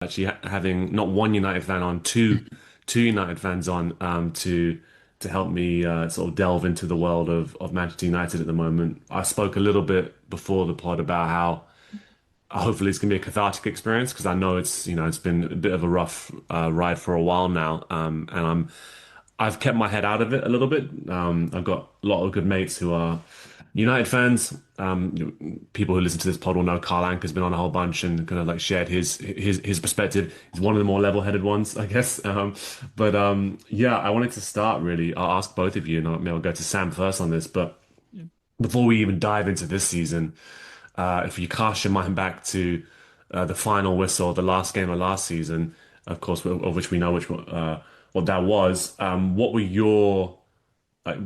actually having not one United fan on, two United fans on to help me sort of delve into the world of Manchester United at the moment. I spoke a little bit before the pod about how hopefully it's gonna be a cathartic experience because I know it's been a bit of a rough ride for a while now, and I've kept my head out of it a little bit. I've got a lot of good mates who are United fans. People who listen to this pod will know Carl Anker's been on a whole bunch and kind of like shared his perspective. He's one of the more level-headed ones, I guess. But yeah, I wanted to start really. I'll ask both of you, and maybe I'll go to Sam first on this. But before we even dive into this season, if you cast your mind back to the final whistle, the last game of last season, of course, of which we know what that was. What were your like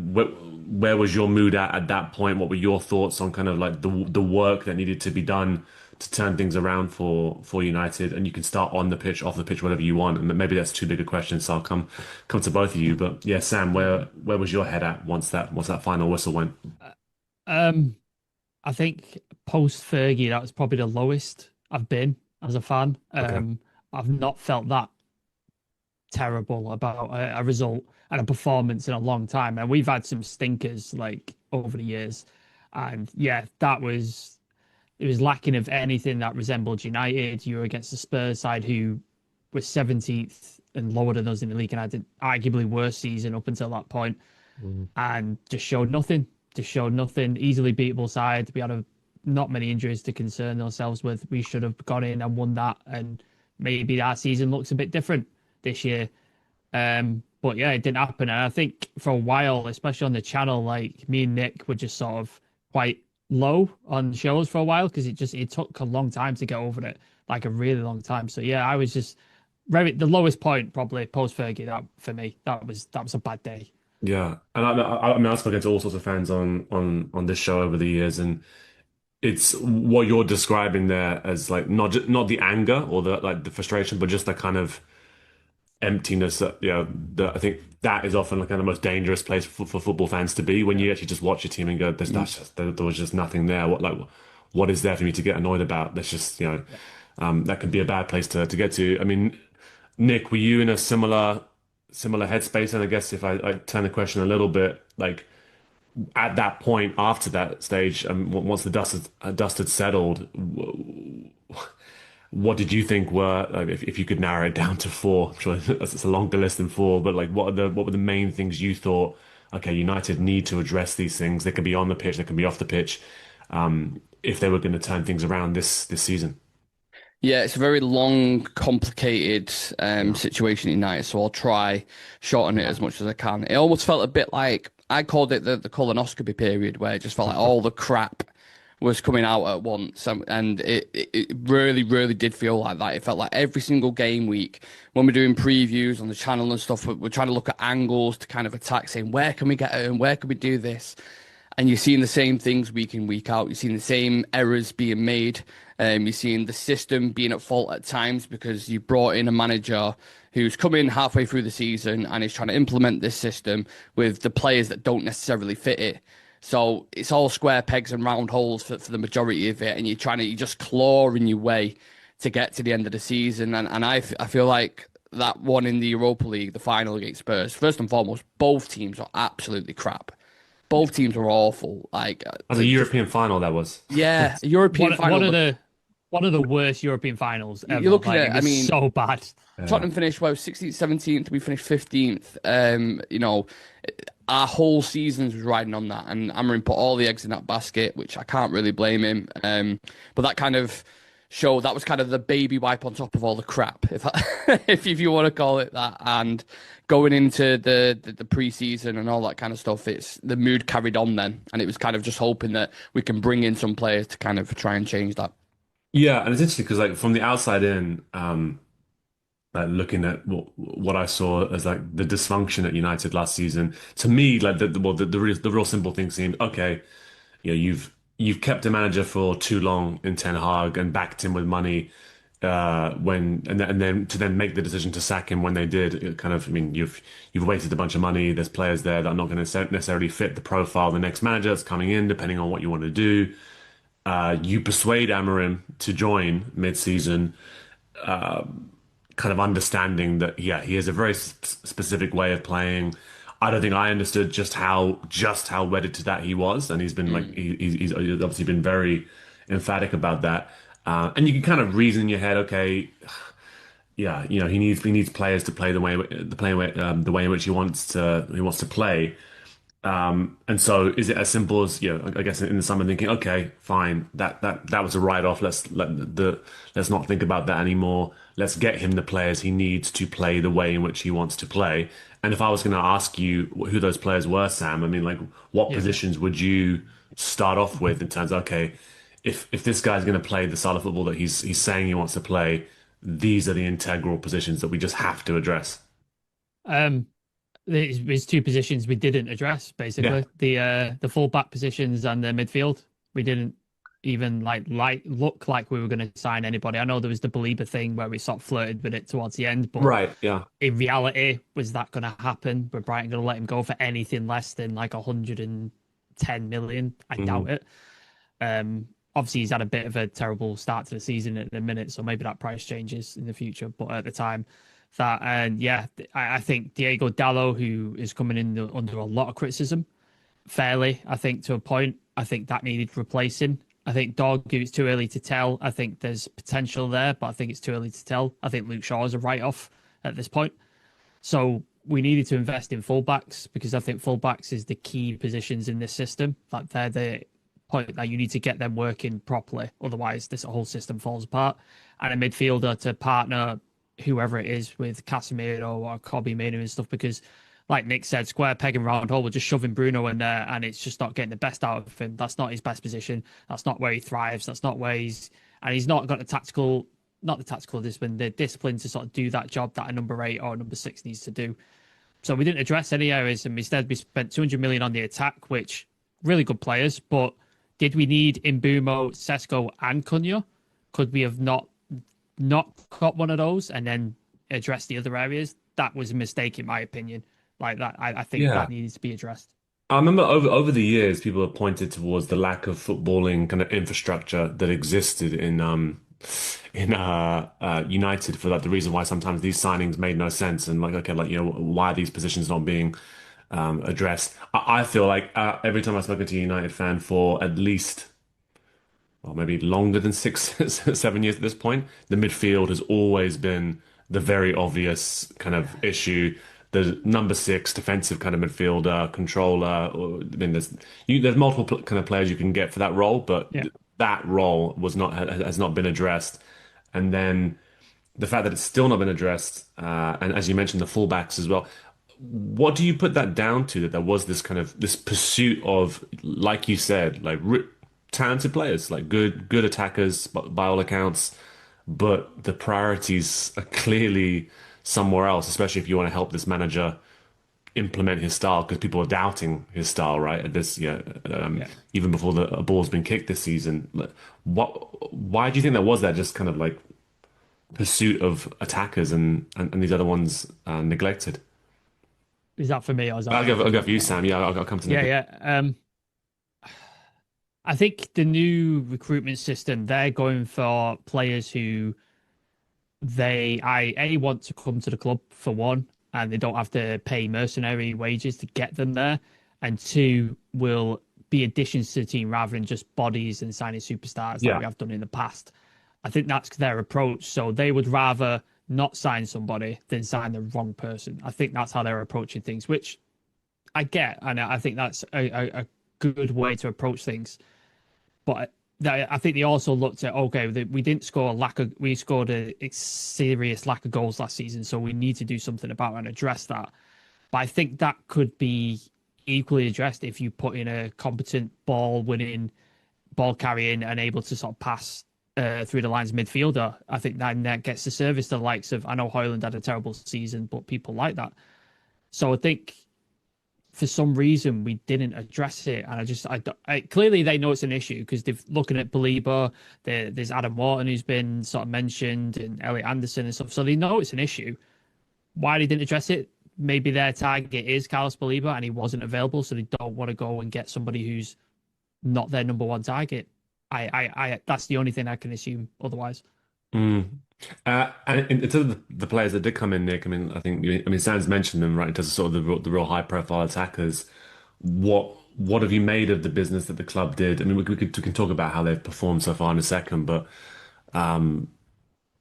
where was your mood at that point? What were your thoughts on kind of like the work that needed to be done to turn things around for United? And you can start on the pitch, off the pitch, whatever you want. And maybe that's too big a question, so I'll come to both of you. But yeah, Sam, where was your head at once that final whistle went? Um, I think post Fergie, that was probably the lowest I've been as a fan. Okay. I've not felt that terrible about a result and a performance in a long time. And we've had some stinkers like over the years. And yeah, it was lacking of anything that resembled United. You were against the Spurs side who was 17th and lower than us in the league and had an arguably worse season up until that point Mm. and just showed nothing. Just showed nothing. Easily beatable side. We had not many injuries to concern ourselves with. We should have gone in and won that, and maybe our season looks a bit different this year. But yeah, it didn't happen. And I think for a while, especially on the channel, like me and Nick were just sort of quite low on shows for a while because it took a long time to get over it, like a really long time. So yeah, I was just the lowest point probably post Fergie. That for me, that was a bad day. Yeah, and I mean, I've spoken to all sorts of fans on this show over the years, and it's what you're describing there as like not the anger or the frustration, but just the kind of emptiness that that I think that is often like kind of the most dangerous place for football fans to be when you actually just watch your team and go, there was just nothing there. What is there for me to get annoyed about? That's just that can be a bad place to get to. I mean, Nick, were you in a similar headspace? And I guess if I turn the question a little bit, like at that point after that stage, once the dust had settled, what did you think were like, if you could narrow it down to four? I'm sure it's a longer list than four, but like what were the main things you thought? Okay, United need to address these things. They can be on the pitch, they can be off the pitch, if they were going to turn things around this season. Yeah, it's a very long, complicated Yeah. situation at United, so I'll try shorten it as much as I can. It almost felt a bit like I called it the colonoscopy period, where it just felt like all the crap was coming out at once, and it really, really did feel like that. It felt like every single game week when we're doing previews on the channel and stuff, we're trying to look at angles to kind of attack, saying where can we get it and where can we do this. And you're seeing the same things week in, week out. You're seeing the same errors being made. You're seeing the system being at fault at times because you brought in a manager who's come in halfway through the season and is trying to implement this system with the players that don't necessarily fit it. So it's all square pegs and round holes for the majority of it. And you're just clawing your way to get to the end of the season. And I feel like that one in the Europa League, the final against Spurs, first and foremost, both teams are absolutely crap. Both teams were awful. Like As a European final, that was. yeah, a European final. One of the worst European finals ever. You're looking Like, at, it I was mean, so bad. Yeah. Tottenham finished 16th, 17th. We finished 15th. Our whole seasons was riding on that, and Amarin put all the eggs in that basket, which I can't really blame him. But that kind of showed that was kind of the baby wipe on top of all the crap, if you want to call it that. And going into the preseason and all that kind of stuff, it's the mood carried on then, and it was kind of just hoping that we can bring in some players to kind of try and change that. Yeah, and it's interesting because like from the outside in, like looking at what I saw as like the dysfunction at United last season, to me, like the real simple thing seemed okay. You've kept a manager for too long in Ten Hag and backed him with money and then to then make the decision to sack him when they did, it kind of, I mean, you've wasted a bunch of money. There's players there that are not going to necessarily fit the profile of the next manager that's coming in, depending on what you want to do. You persuade Amarim to join mid-season, kind of understanding that, yeah, he has a very specific way of playing. I don't think I understood just how wedded to that he was, and he's been like he's obviously been very emphatic about that. And you can kind of reason in your head, okay, yeah, he needs players to play the way in which he wants to play. And so is it as simple as, I guess in the summer thinking, okay, fine, that was a write-off. Let's not think about that anymore. Let's get him the players he needs to play the way in which he wants to play. And if I was going to ask you who those players were, Sam, I mean, like, what Yeah. positions would you start off with in terms of, okay, if this guy's going to play the style of football that he's saying he wants to play, these are the integral positions that we just have to address. Um, there's two positions we didn't address, Yeah. basically. The full back positions and the midfield. We didn't even like look like we were going to sign anybody. I know there was the Belieber thing where we sort of flirted with it towards the end, but Right. Yeah. in reality, was that going to happen? Were Brighton going to let him go for anything less than like 110 million? I doubt it. Obviously, he's had a bit of a terrible start to the season at the minute, so maybe that price changes in the future. But at the time, and yeah, I think Diego Dallo, who is coming in under a lot of criticism, fairly, I think, to a point. I think that needed replacing. I think Dog, it's too early to tell. I think there's potential there, but I think it's too early to tell. I think Luke Shaw is a write-off at this point. So we needed to invest in fullbacks because I think fullbacks is the key positions in this system. Like they're the point that you need to get them working properly. Otherwise, this whole system falls apart. And a midfielder to partner whoever it is with Casemiro or Kobbie Mainoo and stuff because like Nick said, square peg and round hole. We're just shoving Bruno in there, and it's just not getting the best out of him. That's not his best position. That's not where he thrives. That's not where and he's not got not the tactical discipline, the discipline to sort of do that job that a number 8 or number 6 needs to do. So we didn't address any areas, and instead we spent 200 million on the attack, which really good players. But did we need Mbumo, Sesko, and Cunha? Could we have not got one of those and then address the other areas? That was a mistake, in my opinion. Like that, I think Yeah. that needs to be addressed. I remember over the years, people have pointed towards the lack of footballing kind of infrastructure that existed in United for like the reason why sometimes these signings made no sense and like, okay, like, why are these positions not being addressed? I feel like every time I've spoken to a United fan for at least, well, maybe longer than 6 7 years at this point, the midfield has always been the very obvious kind of issue. The number 6 defensive kind of midfielder, controller. I mean, there's multiple kind of players you can get for that role, but Yeah. that role has not been addressed. And then the fact that it's still not been addressed, and as you mentioned, the fullbacks as well. What do you put that down to? That there was this kind of this pursuit of, like you said, like talented players, like good attackers by all accounts, but the priorities are clearly somewhere else, especially if you want to help this manager implement his style, because people are doubting his style, right? At this, Yeah. even before the ball's been kicked this season. Like, why do you think there was that just kind of like pursuit of attackers and these other ones neglected? Is that for me or is that I'll for go, you? I'll go for you, Sam. Yeah, I'll come to Yeah, Nick. yeah. I think the new recruitment system, they're going for players who I want to come to the club for one, and they don't have to pay mercenary wages to get them there, and two will be additions to the team rather than just bodies and signing superstars like Yeah, we have done in the past. I think that's their approach. So they would rather not sign somebody than sign the wrong person. I think that's how they're approaching things, which I get, and I think that's a good way to approach things. But I think they also looked at okay, we didn't score we scored a serious lack of goals last season, so we need to do something about it and address that. But I think that could be equally addressed if you put in a competent ball winning, ball carrying, and able to sort of pass through the lines midfielder. I think that gets the service to the likes of. I know Hoyland had a terrible season, but people like that. So I think for some reason we didn't address it, and clearly they know it's an issue because they're looking at Belieber. There's Adam Wharton who's been sort of mentioned, and Elliot Anderson and stuff, so they know it's an issue. Why they didn't address it? Maybe their target is Carlos Belieber, and he wasn't available, so they don't want to go and get somebody who's not their number one target. I that's the only thing I can assume otherwise. Mm. And in terms of the players that did come in, Nick, I mean, Sam's mentioned them, right? In terms of sort of the real high profile attackers. What have you made of the business that the club did? I mean, we can talk about how they've performed so far in a second, but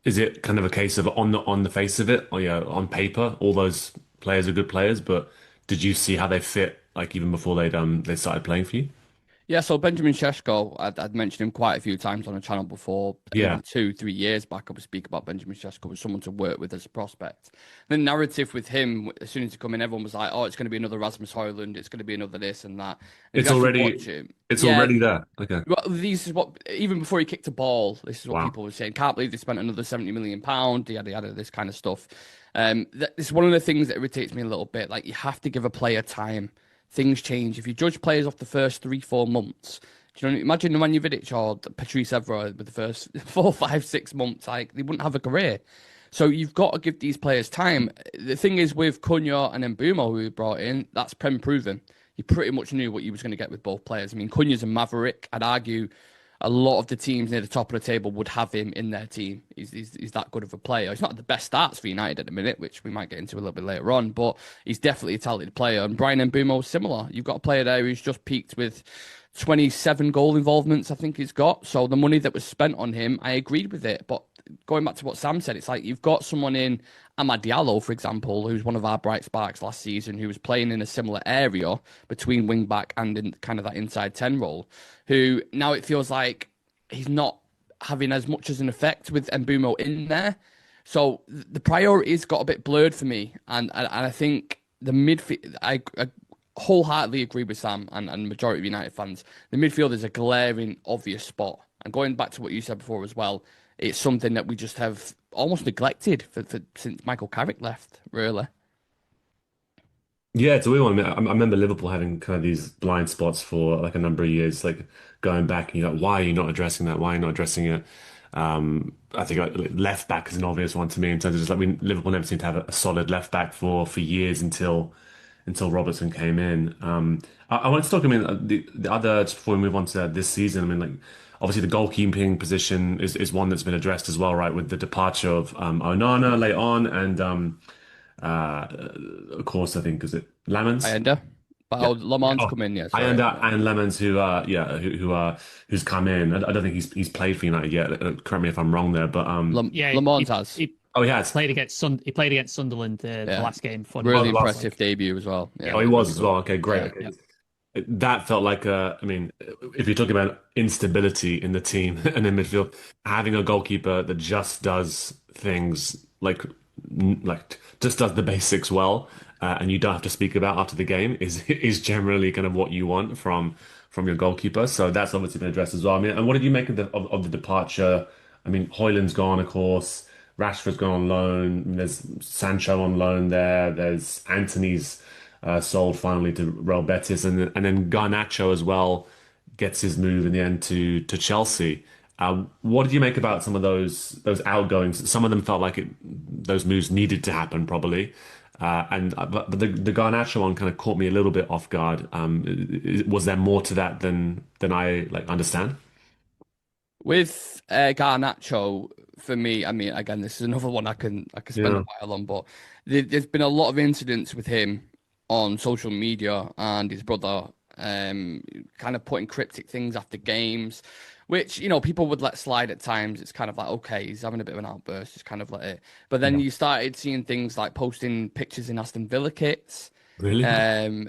is it kind of a case of on the face of it, or on paper, all those players are good players, but did you see how they fit, like even before they started playing for you? Yeah, so Benjamin Šeško, I'd mentioned him quite a few times on the channel before. Yeah, Maybe 2, 3 years back, I would speak about Benjamin Šeško as someone to work with as a prospect. The narrative with him, as soon as he come in, everyone was like, "Oh, it's going to be another Rasmus Højlund. It's going to be another this and that." And if it's you actually already watch him, it's yeah, already there. Okay, well, these is what even before he kicked a ball, this is what wow. people were saying. Can't believe they spent another £70 million. Yada yada, this kind of stuff. It's one of the things that irritates me a little bit. Like you have to give a player time. Things change. If you judge players off the first 3, 4 months, do you know? Imagine Nemanja Vidic or Patrice Evra with the first 4, 5, 6 months, like they wouldn't have a career. So you've got to give these players time. The thing is with Cunha and Mbeumo, who we brought in, that's Prem proven. You pretty much knew what you was going to get with both players. I mean, Cunha's a maverick. I'd argue a lot of the teams near the top of the table would have him in their team. He's that good of a player. He's not the best stats for United at the minute, which we might get into a little bit later on, but he's definitely a talented player. And Brian Mbeumo is similar. You've got a player there who's just peaked with 27 goal involvements, I think he's got. So the money that was spent on him, I agreed with it. But going back to what Sam said, it's like you've got someone in Amad Diallo, for example, who's one of our bright sparks last season, who was playing in a similar area between wing back and in kind of that inside 10 role, who now it feels like he's not having as much as an effect with Mbeumo in there. So the priorities got a bit blurred for me. And I think the midfield, I wholeheartedly agree with Sam and majority of United fans. The midfield is a glaring, obvious spot. And going back to what you said before as well, it's something that we just have almost neglected for since Michael Carrick left, really. Yeah, it's a weird one. I remember Liverpool having kind of these blind spots for like a number of years, like going back and you're like, why are you not addressing that? Why are you not addressing it? I think like left back is an obvious one to me in terms of just like Liverpool never seemed to have a solid left back for years until Robertson came in. I want to talk. I mean, the other just before we move on to this season. I mean, like obviously the goalkeeping position is one that's been addressed as well, right? With the departure of Onana late on and uh, of course, I think is it Lemons? Ayanda. But Yeah. oh, Lamon's Oh, come in, yeah, sorry. Ayanda and Lemons, who's come in. I don't think he's played for United yet. Correct me if I'm wrong there, but Yeah, Lamon's has. oh, he has. he played against Sunderland the Yeah. last game. Funny. Really Oh, last impressive debut as well. Yeah, Oh, he was really as good. well. Okay, great. Yeah. Okay. That felt like I mean, if you're talking about instability in the team and in midfield, having a goalkeeper that just does things like just does the basics well, and you don't have to speak about after the game is generally kind of what you want from your goalkeeper. So that's obviously been addressed as well. I mean, and what did you make of the departure? I mean, Højlund's gone, of course. Rashford's gone on loan. There's Sancho on loan there. There's Anthony's sold finally to Real Betis, and then Garnacho as well gets his move in the end to Chelsea. What did you make about some of those outgoings? Some of them felt like those moves needed to happen probably, and but the Garnacho one kind of caught me a little bit off guard. Was there more to that than I like understand? With Garnacho, for me, I mean, again, this is another one I can spend a Yeah. while on, but there's been a lot of incidents with him on social media and his brother, kind of putting cryptic things after games, which people would let slide at times. It's kind of like, okay, he's having a bit of an outburst, just kind of let it. But then Yeah. you started seeing things like posting pictures in Aston Villa kits. Really?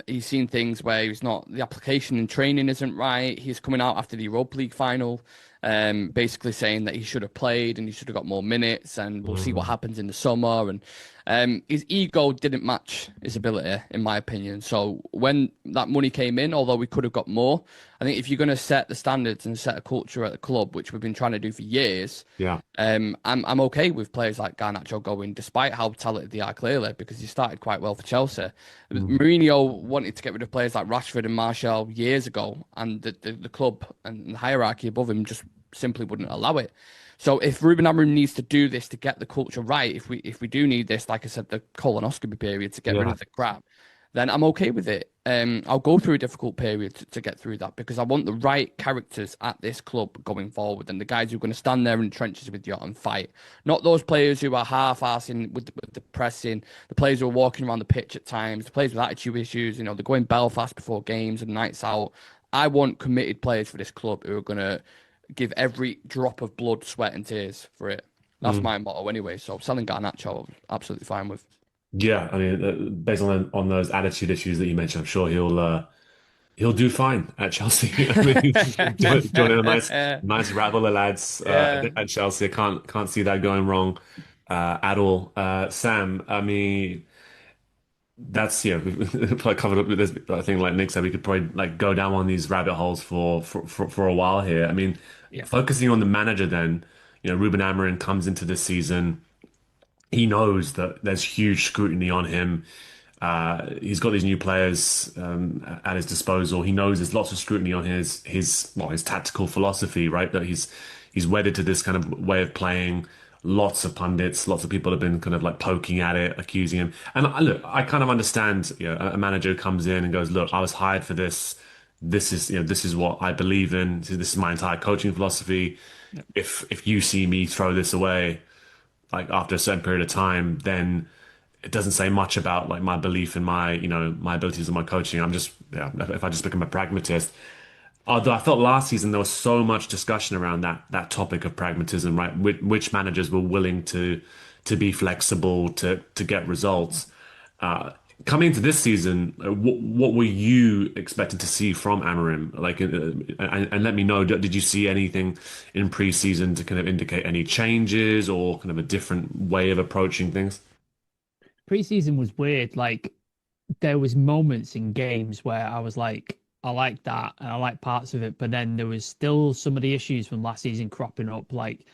He's seen things where he's not, the application and training isn't right. He's coming out after the Europa League final, basically saying that he should have played and he should have got more minutes, and we'll see what happens in the summer. And his ego didn't match his ability, in my opinion. So when that money came in, although we could have got more, I think if you're going to set the standards and set a culture at the club, which we've been trying to do for years, Yeah. I'm okay with players like Garnacho going, despite how talented they are clearly, because he started quite well for Chelsea. Mourinho wanted to get rid of players like Rashford and Martial years ago, and the club and the hierarchy above him just simply wouldn't allow it. So if Ruben Amorim needs to do this to get the culture right, if we do need this, like I said, the colonoscopy period to get rid Yeah. of the crap, then I'm okay with it. I'll go through a difficult period to get through that because I want the right characters at this club going forward and the guys who are going to stand there in the trenches with you and fight. Not those players who are half-assing with the pressing, the players who are walking around the pitch at times, the players with attitude issues, they're going Belfast before games and nights out. I want committed players for this club who are going to give every drop of blood, sweat and tears for it. That's my motto anyway. So selling Garnacho, I'm absolutely fine with. Yeah, I mean, based on those attitude issues that you mentioned, I'm sure he'll do fine at Chelsea. I mean, joining a nice rabble of lads Yeah. at Chelsea. I can't see that going wrong at all. Sam, I mean, that's we've probably covered up with this. I think, like Nick said, we could probably like go down on these rabbit holes for a while here. I mean, Yeah. focusing on the manager, then Ruben Amorim comes into this season. He knows that there's huge scrutiny on him. He's got these new players at his disposal. He knows there's lots of scrutiny on his tactical philosophy, right? That he's wedded to this kind of way of playing. Lots of pundits, lots of people have been kind of like poking at it, accusing him. And look, I kind of understand, a manager who comes in and goes, "Look, I was hired for this. This is what I believe in. This is my entire coaching philosophy. If you see me throw this away, like after a certain period of time, then it doesn't say much about like my belief in my abilities and my coaching. I'm just if I just become a pragmatist." Although I felt last season there was so much discussion around that topic of pragmatism, right? Which managers were willing to be flexible to get results. Coming into this season, what were you expecting to see from Amorim? Like, and let me know, did you see anything in pre-season to kind of indicate any changes or kind of a different way of approaching things? Preseason was weird. Like there was moments in games where I was like, I like that and I like parts of it, but then there was still some of the issues from last season cropping up. Like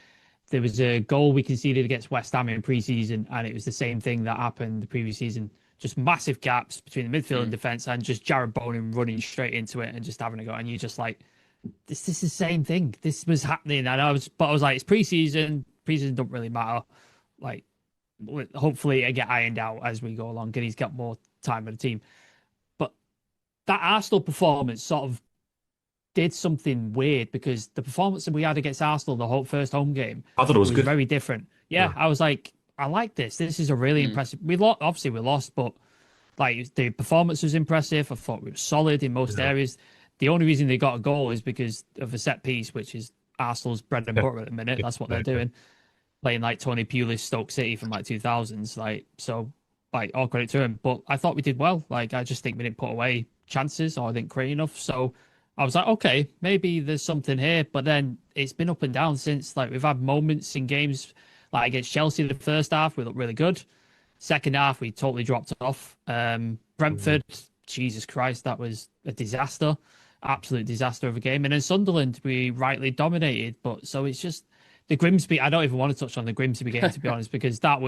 there was a goal we conceded against West Ham in pre-season, and it was the same thing that happened the previous season. Just massive gaps between the midfield and defense, and just Jared Bowen running straight into it and just having a go. And you're just like, this is the same thing. This was happening, and I was like, it's pre-season. Pre-season don't really matter. Like, hopefully, it get ironed out as we go along, and he's got more time with the team. But that Arsenal performance sort of did something weird because the performance that we had against Arsenal, the whole first home game, I thought it was good. very different. Yeah, I was like, I like this. This is a really impressive. Obviously we lost, but like the performance was impressive. I thought we were solid in most areas. The only reason they got a goal is because of a set piece, which is Arsenal's bread and butter at the minute. That's what they're doing, playing like Tony Pulis Stoke City from like 2000s. Like so, like all credit to him. But I thought we did well. Like I just think we didn't put away chances or I didn't create enough. So I was like, okay, maybe there's something here. But then it's been up and down since. Like we've had moments in games like against Chelsea the first half, we looked really good. Second half, we totally dropped off. Brentford, Jesus Christ, that was a disaster. Absolute disaster of a game. And then Sunderland, we rightly dominated. But so it's just the Grimsby. I don't even want to touch on the Grimsby game, to be honest, because that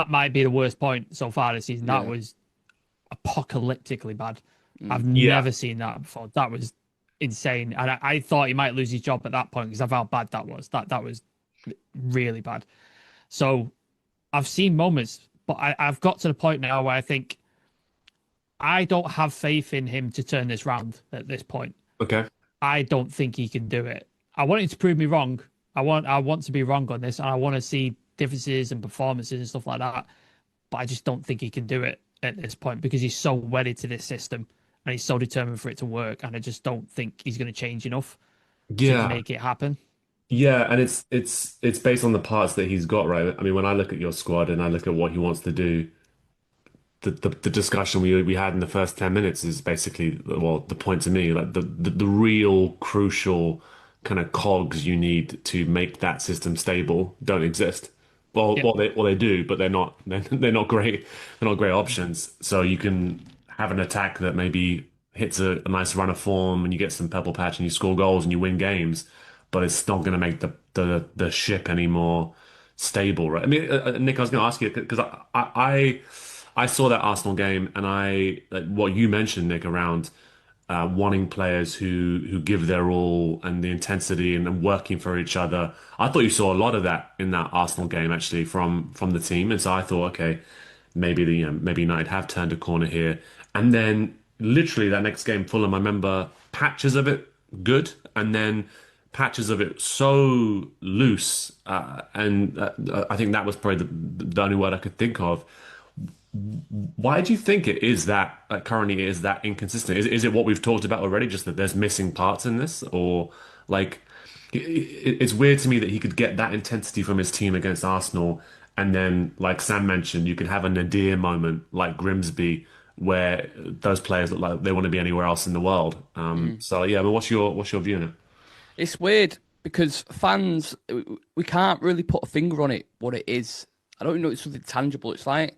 might be the worst point so far this season. That was apocalyptically bad. I've never seen that before. That was insane. And I thought he might lose his job at that point because of how bad that was. That was really bad. So I've seen moments, but I've got to the point now where I think I don't have faith in him to turn this round at this point. Okay. I don't think he can do it. I want him to prove me wrong. I want to be wrong on this, and I want to see differences and performances and stuff like that. But I just don't think he can do it at this point because he's so wedded to this system and he's so determined for it to work. And I just don't think he's going to change enough to make it happen. Yeah, and it's based on the parts that he's got, right? I mean, when I look at your squad and I look at what he wants to do, the discussion we had in the first 10 minutes is basically, well, the point to me, like the real crucial kind of cogs you need to make that system stable don't exist. Well, they do, but they're not great. They're not great options. So you can have an attack that maybe hits a nice run of form and you get some purple patch and you score goals and you win games, but it's not going to make the ship any more stable, right? I mean, Nick, I was going to ask you because I saw that Arsenal game and like what you mentioned, Nick, around wanting players who give their all and the intensity and working for each other. I thought you saw a lot of that in that Arsenal game actually from the team, and so I thought, okay, maybe maybe United have turned a corner here. And then literally that next game, Fulham, I remember patches of it good, and then patches of it so loose. And I think that was probably the only word I could think of. Why do you think it is that currently is that inconsistent? Is it what we've talked about already, just that there's missing parts in this, or like it's weird to me that he could get that intensity from his team against Arsenal, and then like Sam mentioned, you could have a nadir moment like Grimsby where those players look like they want to be anywhere else in the world. So yeah, but what's your view on it? It's weird because fans, we can't really put a finger on it, what it is. I don't know, it's something tangible. It's like,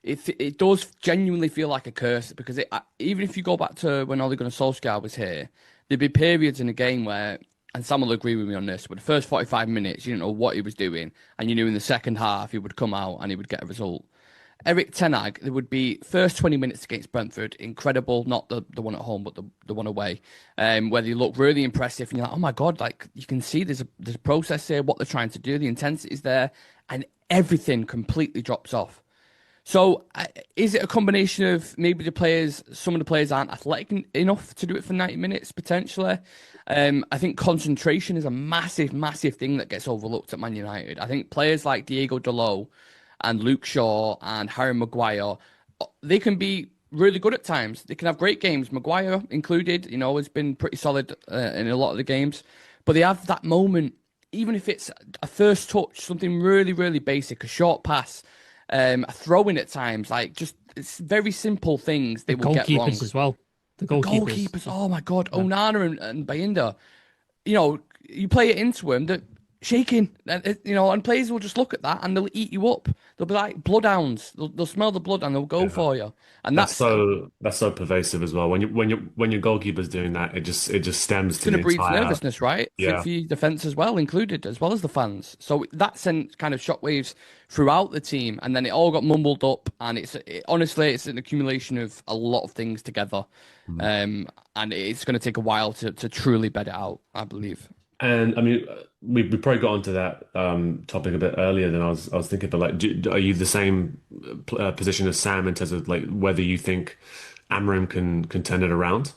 it does genuinely feel like a curse because even if you go back to when Ole Gunnar Solskjaer was here, there'd be periods in a game where, and Sam will agree with me on this, but the first 45 minutes, you didn't know what he was doing, and you knew in the second half he would come out and he would get a result. Erik ten Hag, there would be first 20 minutes against Brentford, incredible, not the one at home, but the one away, where they look really impressive, and you're like, oh my God, like you can see there's a process here, what they're trying to do, the intensity is there, and everything completely drops off. So is it a combination of maybe some of the players aren't athletic enough to do it for 90 minutes, potentially? I think concentration is a massive, massive thing that gets overlooked at Man United. I think players like Diego Dalot and Luke Shaw and Harry Maguire, they can be really good at times. They can have great games. Maguire included, has been pretty solid in a lot of the games. But they have that moment, even if it's a first touch, something really, really basic, a short pass, a throw in at times, like just it's very simple things they will get wrong. Goalkeepers as well. The goalkeepers, oh my God, yeah. Onana and Bayinda, you play it into them that shaking, and players will just look at that and they'll eat you up. They'll be like bloodhounds. They'll smell the blood and they'll go for you. And that's so pervasive as well. When your goalkeeper's doing that, it just stems to going to breed entire... nervousness, right? Yeah. For your defense as well, included, as well as the fans. So that sent kind of shockwaves throughout the team, and then it all got mumbled up. And honestly, it's an accumulation of a lot of things together, and it's going to take a while to truly bed it out, I believe. And I mean, we probably got onto that topic a bit earlier than I was thinking. But like, are you the same position as Sam in terms of like whether you think Amorim can turn it around?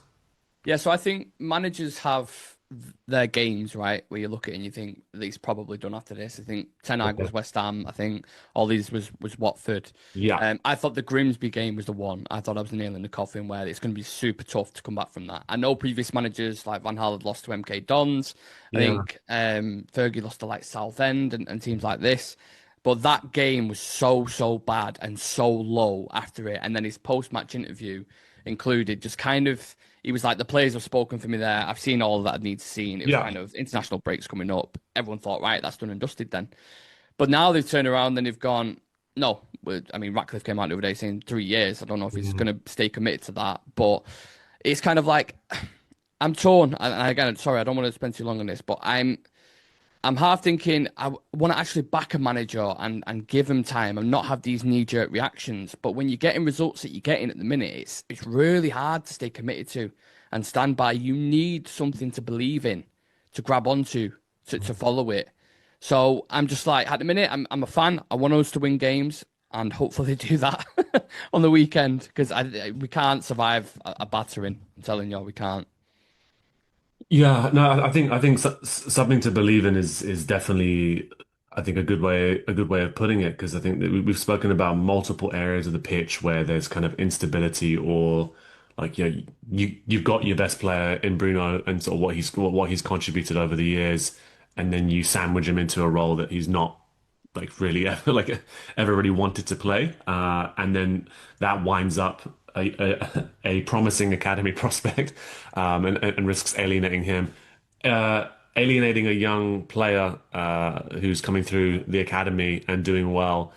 Yeah, so I think managers have their games, right, where you look at it and you think he's probably done after this. I think Ten Hag was West Ham. I think all these was Watford. Yeah. I thought the Grimsby game was the one. I thought I was nailing the coffin where it's going to be super tough to come back from that. I know previous managers like Van Gaal had lost to MK Dons. I think Fergie lost to like Southend and teams like this. But that game was so bad and so low after it. And then his post-match interview included just kind of, he was like, the players have spoken for me there. I've seen all that I need to see. And it was kind of international breaks coming up. Everyone thought, right, that's done and dusted then. But now they've turned around and they've gone, no. I mean, Ratcliffe came out the other day saying 3 years. I don't know if he's going to stay committed to that. But it's kind of like, I'm torn. And again, sorry, I don't want to spend too long on this, but I'm half thinking I want to actually back a manager and give him time and not have these knee-jerk reactions. But when you're getting results that you're getting at the minute, it's really hard to stay committed to and stand by. You need something to believe in, to grab onto, to follow it. So I'm just like, at the minute, I'm a fan. I want us to win games and hopefully do that on the weekend because we can't survive a battering. I'm telling you, we can't. Yeah, no, I think something to believe in is definitely, I think, a good way of putting it, because I think that we've spoken about multiple areas of the pitch where there's kind of instability, or like, you've got your best player in Bruno and sort of what he's contributed over the years, and then you sandwich him into a role that he's not like really ever really wanted to play, and then that winds up a promising academy prospect, and risks alienating him, alienating a young player who's coming through the academy and doing well,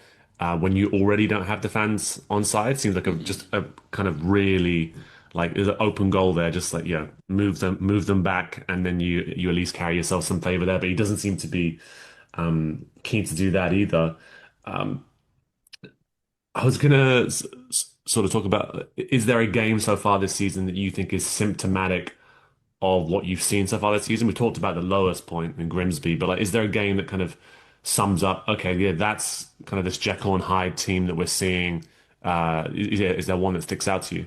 when you already don't have the fans on side. Seems like just a kind of really, like, there's an open goal there, just like, move them back, and then you at least carry yourself some favor there. But he doesn't seem to be keen to do that either. I was gonna sort of talk about, is there a game so far this season that you think is symptomatic of what you've seen so far this season? We talked about the lowest point in Grimsby, but like, is there a game that kind of sums up, okay, yeah, that's kind of this Jekyll and Hyde team that we're seeing, Is there one that sticks out to you?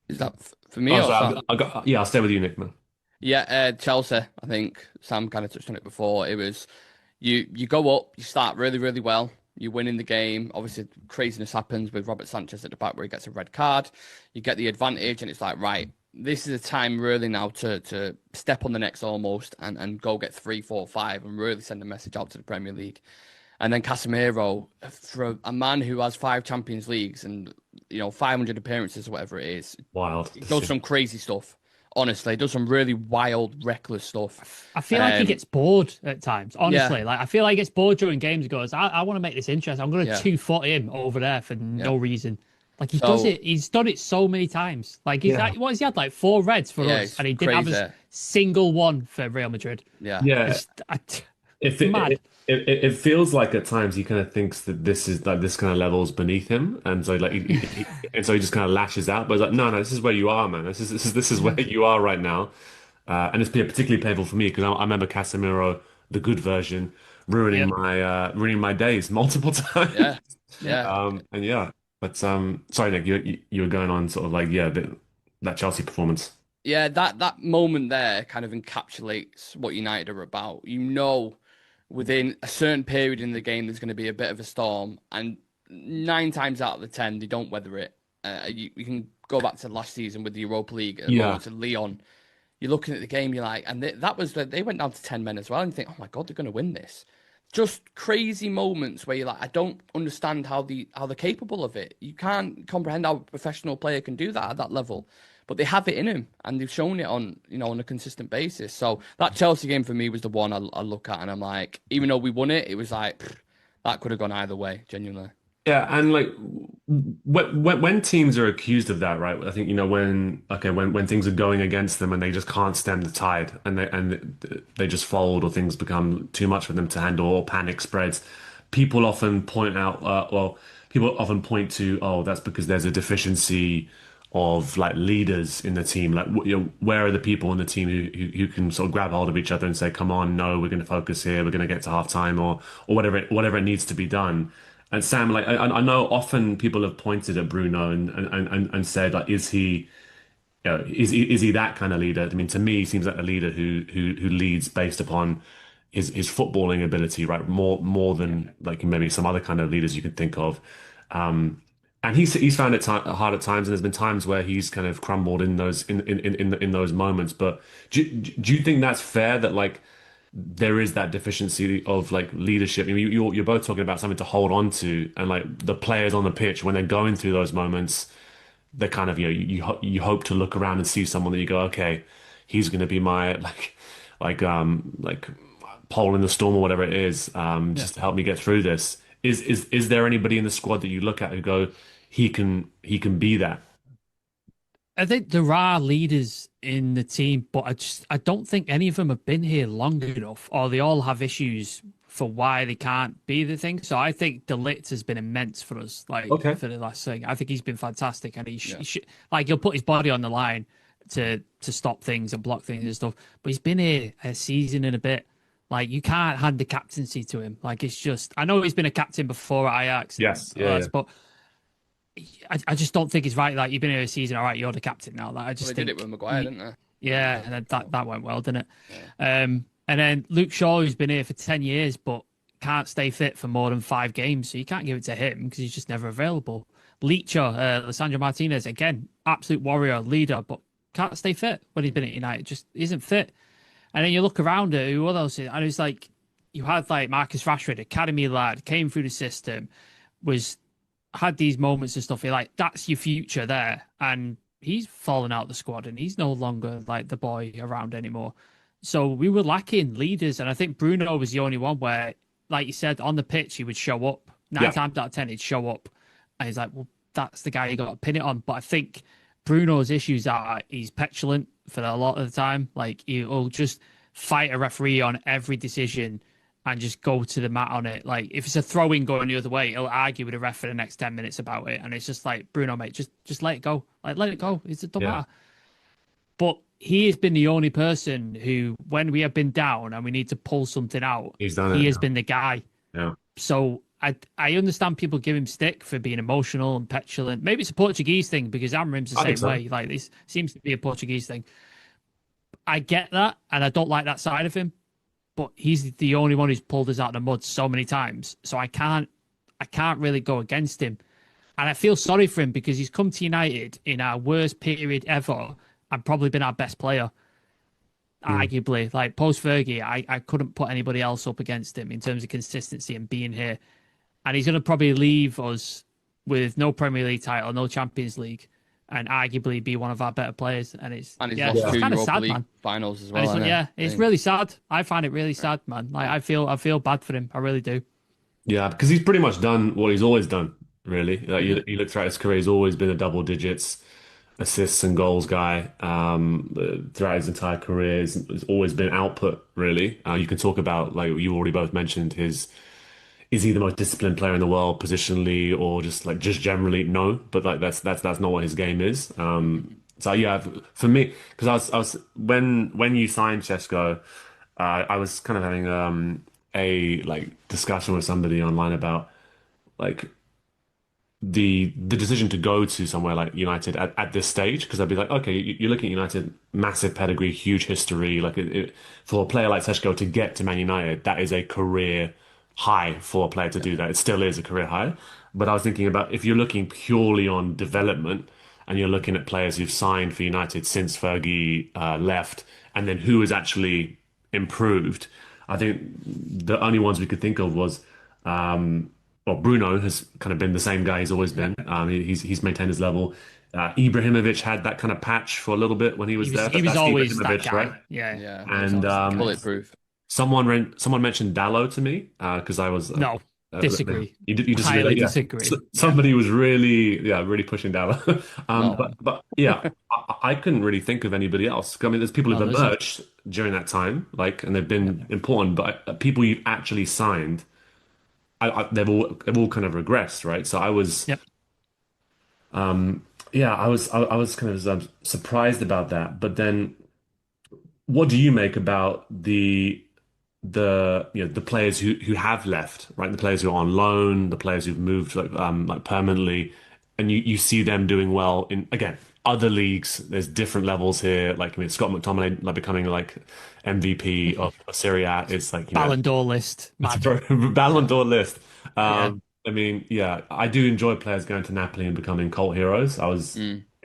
Is that for me Oh, or sorry, Sam? yeah, I'll stay with you, Nick, man. Yeah, Chelsea. I think Sam kind of touched on it before. It was you go up, you start really, really well. You win in the game. Obviously, craziness happens with Robert Sanchez at the back where he gets a red card. You get the advantage, and it's like, right, this is a time really now to step on the next almost and go get 3, 4, 5 and really send a message out to the Premier League. And then Casemiro, for a man who has 5 Champions Leagues and 500 appearances or whatever it is, Wild. he does some crazy stuff. Honestly, he does some really wild, reckless stuff. I feel like he gets bored at times. Honestly, Yeah. like I feel like he gets bored during games. He goes, I want to make this interesting. I'm going to Yeah. 2-foot him over there for no reason. Like he does So- it. He's done it so many times. Like he's Yeah. what has he had? Like 4 reds for Yeah, us, it's and he didn't have crazy. a single one for Real Madrid. Yeah. Yeah. It's, I, If mad. it feels like at times he kind of thinks that this is like this kind of level's beneath him, and so like and so he just kind of lashes out. But it's like, no, this is where you are, man. This is where you are right now, and it's been particularly painful for me because I remember Casemiro, the good version, ruining my days multiple times. Yeah. Yeah. And yeah, but sorry, Nick, you were going on sort of like that Chelsea performance. Yeah, that moment there kind of encapsulates what United are about. Within a certain period in the game, there's going to be a bit of a storm, and 9 times out of the 10, they don't weather it. You can go back to last season with the Europa League, to Lyon. You're looking at the game, you're like, and they went down to 10 men as well, and you think, oh my God, they're going to win this. Just crazy moments where you're like, I don't understand how they're capable of it. You can't comprehend how a professional player can do that at that level. But they have it in him, and they've shown it on a consistent basis. So that Chelsea game for me was the one I look at, and I'm like, even though we won it, it was like that could have gone either way, genuinely. Yeah, and like when teams are accused of that, right? I think when things are going against them and they just can't stem the tide, and they just fold, or things become too much for them to handle, or panic spreads. People often point out, people often point to, oh, that's because there's a deficiency of like leaders in the team. Like, where are the people in the team who can sort of grab hold of each other and say, come on, no, we're going to focus here, we're going to get to half time, or whatever it needs to be done. And Sam, like I know often people have pointed at Bruno and said, like, is he is he that kind of leader? I mean, to me, he seems like a leader who leads based upon his footballing ability, right? More than like maybe some other kind of leaders you could think of. And he's found it hard at times, and there's been times where he's kind of crumbled in those moments. But do you think that's fair that like there is that deficiency of like leadership? I mean, you're both talking about something to hold on to, and like the players on the pitch when they're going through those moments, they're kind of you hope to look around and see someone that you go, okay, he's going to be my like pole in the storm or whatever it is, just to help me get through this. Is there anybody in the squad that you look at who go, he can be that? I think there are leaders in the team, but I don't think any of them have been here long enough, or they all have issues for why they can't be the thing. So I think De Ligt has been immense for us, Okay. for the last thing. I think he's been fantastic, and he'll put his body on the line to stop things and block things and stuff. But he's been here a season and a bit. Like, you can't hand the captaincy to him. Like, it's just, I know he's been a captain before at Ajax. Yes, yeah. But I just don't think it's right. Like, you've been here a season, all right, you're the captain now. Like, I just They think did it with Maguire, didn't they? yeah, and then that went well, didn't it? Yeah. And then Luke Shaw, who's been here for 10 years, but can't stay fit for more than 5 games. So you can't give it to him because he's just never available. Leacher, Lissandro Martinez, again, absolute warrior, leader, but can't stay fit when he's been at United. Just isn't fit. And then you look around at who else is, and it's like you had like Marcus Rashford, academy lad, came through the system, had these moments and stuff. You're like, that's your future there. And he's fallen out of the squad, and he's no longer like the boy around anymore. So we were lacking leaders, and I think Bruno was the only one where, like you said, on the pitch he would show up. 9 times out of 10 he'd show up, and he's like, well, that's the guy you got to pin it on. But I think Bruno's issues are he's petulant for a lot of the time. Like, he'll just fight a referee on every decision and just go to the mat on it. Like, if it's a throw-in going the other way, he'll argue with the ref for the next 10 minutes about it. And it's just like, Bruno, mate, just let it go. Like, let it go. It doesn't matter. But he has been the only person who, when we have been down and we need to pull something out, He's done it. he has been the guy. Yeah. So I understand people give him stick for being emotional and petulant. Maybe it's a Portuguese thing because Amrim's the I think same so. way. Like, this seems to be a Portuguese thing. I get that, and I don't like that side of him. But he's the only one who's pulled us out of the mud so many times, so I can't really go against him. And I feel sorry for him because he's come to United in our worst period ever and probably been our best player, arguably. Like, post Fergie, I couldn't put anybody else up against him in terms of consistency and being here. And he's going to probably leave us with no Premier League title, no Champions League, and arguably be one of our better players. And he's it's lost two kind of Europa sad, League man. finals as And well. it's really sad. I find it really sad, man. Like, I feel bad for him. I really do. Yeah, because he's pretty much done what he's always done, really. Like, you look throughout his career, he's always been a double digits assists and goals guy. Throughout his entire career, it's always been output, really. You can talk about, like you already both mentioned, is he the most disciplined player in the world positionally or just generally? No, but like that's not what his game is. So yeah, for me, because I was when you signed Chesko, I was kind of having a like discussion with somebody online about like the decision to go to somewhere like United at this stage, because I'd be like, okay, you're looking at United, massive pedigree, huge history. Like for a player like Seshko to get to Man United, that is a career high for a player to do that. It still is a career high. But I was thinking about if you're looking purely on development and you're looking at players who've signed for United since Fergie left, and then who has actually improved, I think the only ones we could think of was. Well, Bruno has kind of been the same guy he's always been. He's maintained his level. Ibrahimovic had that kind of patch for a little bit when he was there. He was That's always that Ibrahimovic, guy. right? Yeah. Yeah. And Bulletproof. someone mentioned Dallo to me because I was No, disagree. You disagree? Highly Yeah. disagree. Somebody was really pushing Dallo. No. But yeah, I couldn't really think of anybody else. I mean, there's people who've emerged during that time, like, and they've been important, but people you've actually signed. They've all kind of regressed, right? So I was, Yep. yeah, I was kind of surprised about that. But then, what do you make about the players who have left, right? The players who are on loan, the players who've moved like permanently, and you see them doing well in, again, other leagues. There's different levels here. Like, I mean, Scott McTominay like becoming like MVP of Serie A is like, Ballon d'Or list. Mad. Ballon d'Or list. Yeah. I mean, yeah, I do enjoy players going to Napoli and becoming cult heroes. I was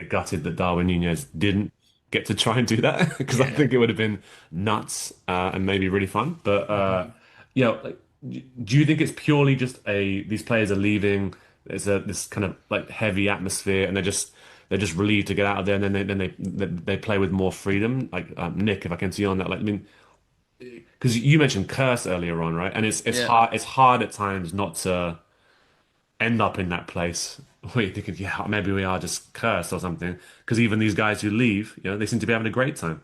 gutted that Darwin Nunez didn't get to try and do that because I think it would have been nuts and maybe really fun. But you know, like, do you think it's purely just these players are leaving? There's this kind of like heavy atmosphere, and they're just relieved to get out of there, and then they play with more freedom. Like Nick, if I can see you on that, like, I mean, because you mentioned curse earlier on, right? And it's hard at times not to end up in that place where you're thinking, yeah, maybe we are just cursed or something. Because even these guys who leave, they seem to be having a great time.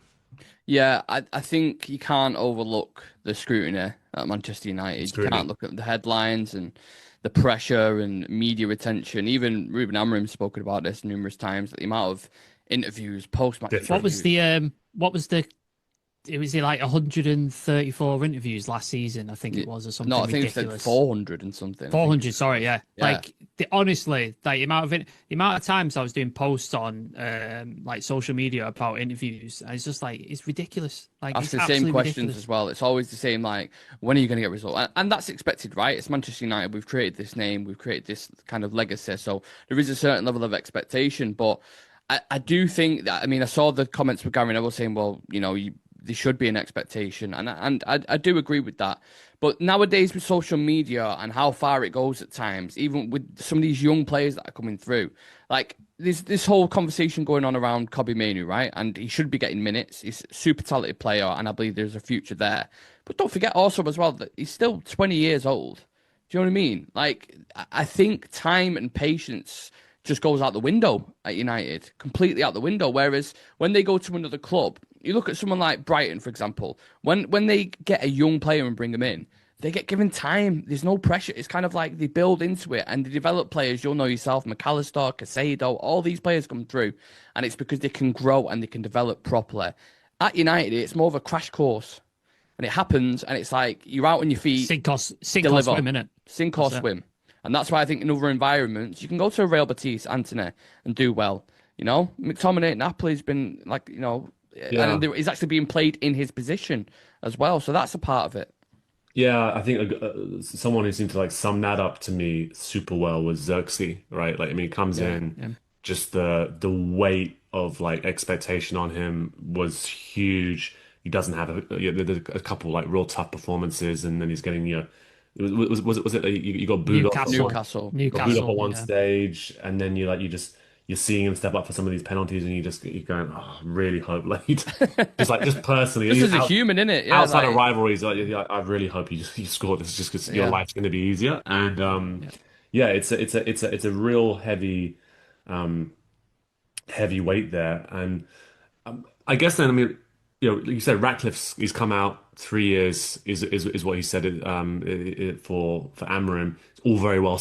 Yeah, I think you can't overlook the scrutiny at Manchester United. You can't look at the headlines and the pressure and media attention. Even Ruben Amorim's spoken about this numerous times. The amount of interviews, post-match. What was the it was like 134 interviews last season, I think it was, or something No, I think ridiculous. it's like 400 and something. 400, sorry, yeah. Yeah. Like, honestly, like the amount of times I was doing posts on like social media about interviews, and it's just like, it's ridiculous. Like, Ask it's the same absolutely questions ridiculous. as well. It's always the same, like, when are you going to get results? And that's expected, right? It's Manchester United. We've created this name. We've created this kind of legacy. So there is a certain level of expectation. But I do think that, I mean, I saw the comments with Gary Neville saying, well, there should be an expectation. And I do agree with that. But nowadays with social media and how far it goes at times, even with some of these young players that are coming through, like there's this whole conversation going on around Kobbie Mainoo, right? And he should be getting minutes. He's a super talented player, and I believe there's a future there. But don't forget also as well that he's still 20 years old. Do you know what I mean? Like, I think time and patience just goes out the window at United, completely out the window. Whereas when they go to another club, you look at someone like Brighton, for example, when they get a young player and bring them in, they get given time. There's no pressure. It's kind of like they build into it and they develop players. You'll know yourself, McAllister, Casado, all these players come through, and it's because they can grow and they can develop properly. At United, it's more of a crash course. and it happens, and it's like you're out on your feet, sink or swim, innit? Sink or swim. And that's why I think in other environments, you can go to a Real Betis, Antony, and do well. You know, McTominay at Napoli's been like, you know, and he's actually being played in his position as well. So that's a part of it. Yeah, I think someone who seemed to like sum that up to me super well was Xerxes, right? Like, I mean, he comes in, just the weight of like expectation on him was huge. He doesn't have a couple like real tough performances, and then he's getting was it you got booed off Newcastle. got booed off at one stage, and then you're seeing him step up for some of these penalties, and you're going, oh, I really hope like just personally, just as a human, innit? Yeah, outside of rivalries, like, I really hope you score this just because your life's going to be easier. And it's a real heavy weight there. And I guess then, I mean, you know, like you said, he's come out 3 years is what he said for Amarim. It's all very well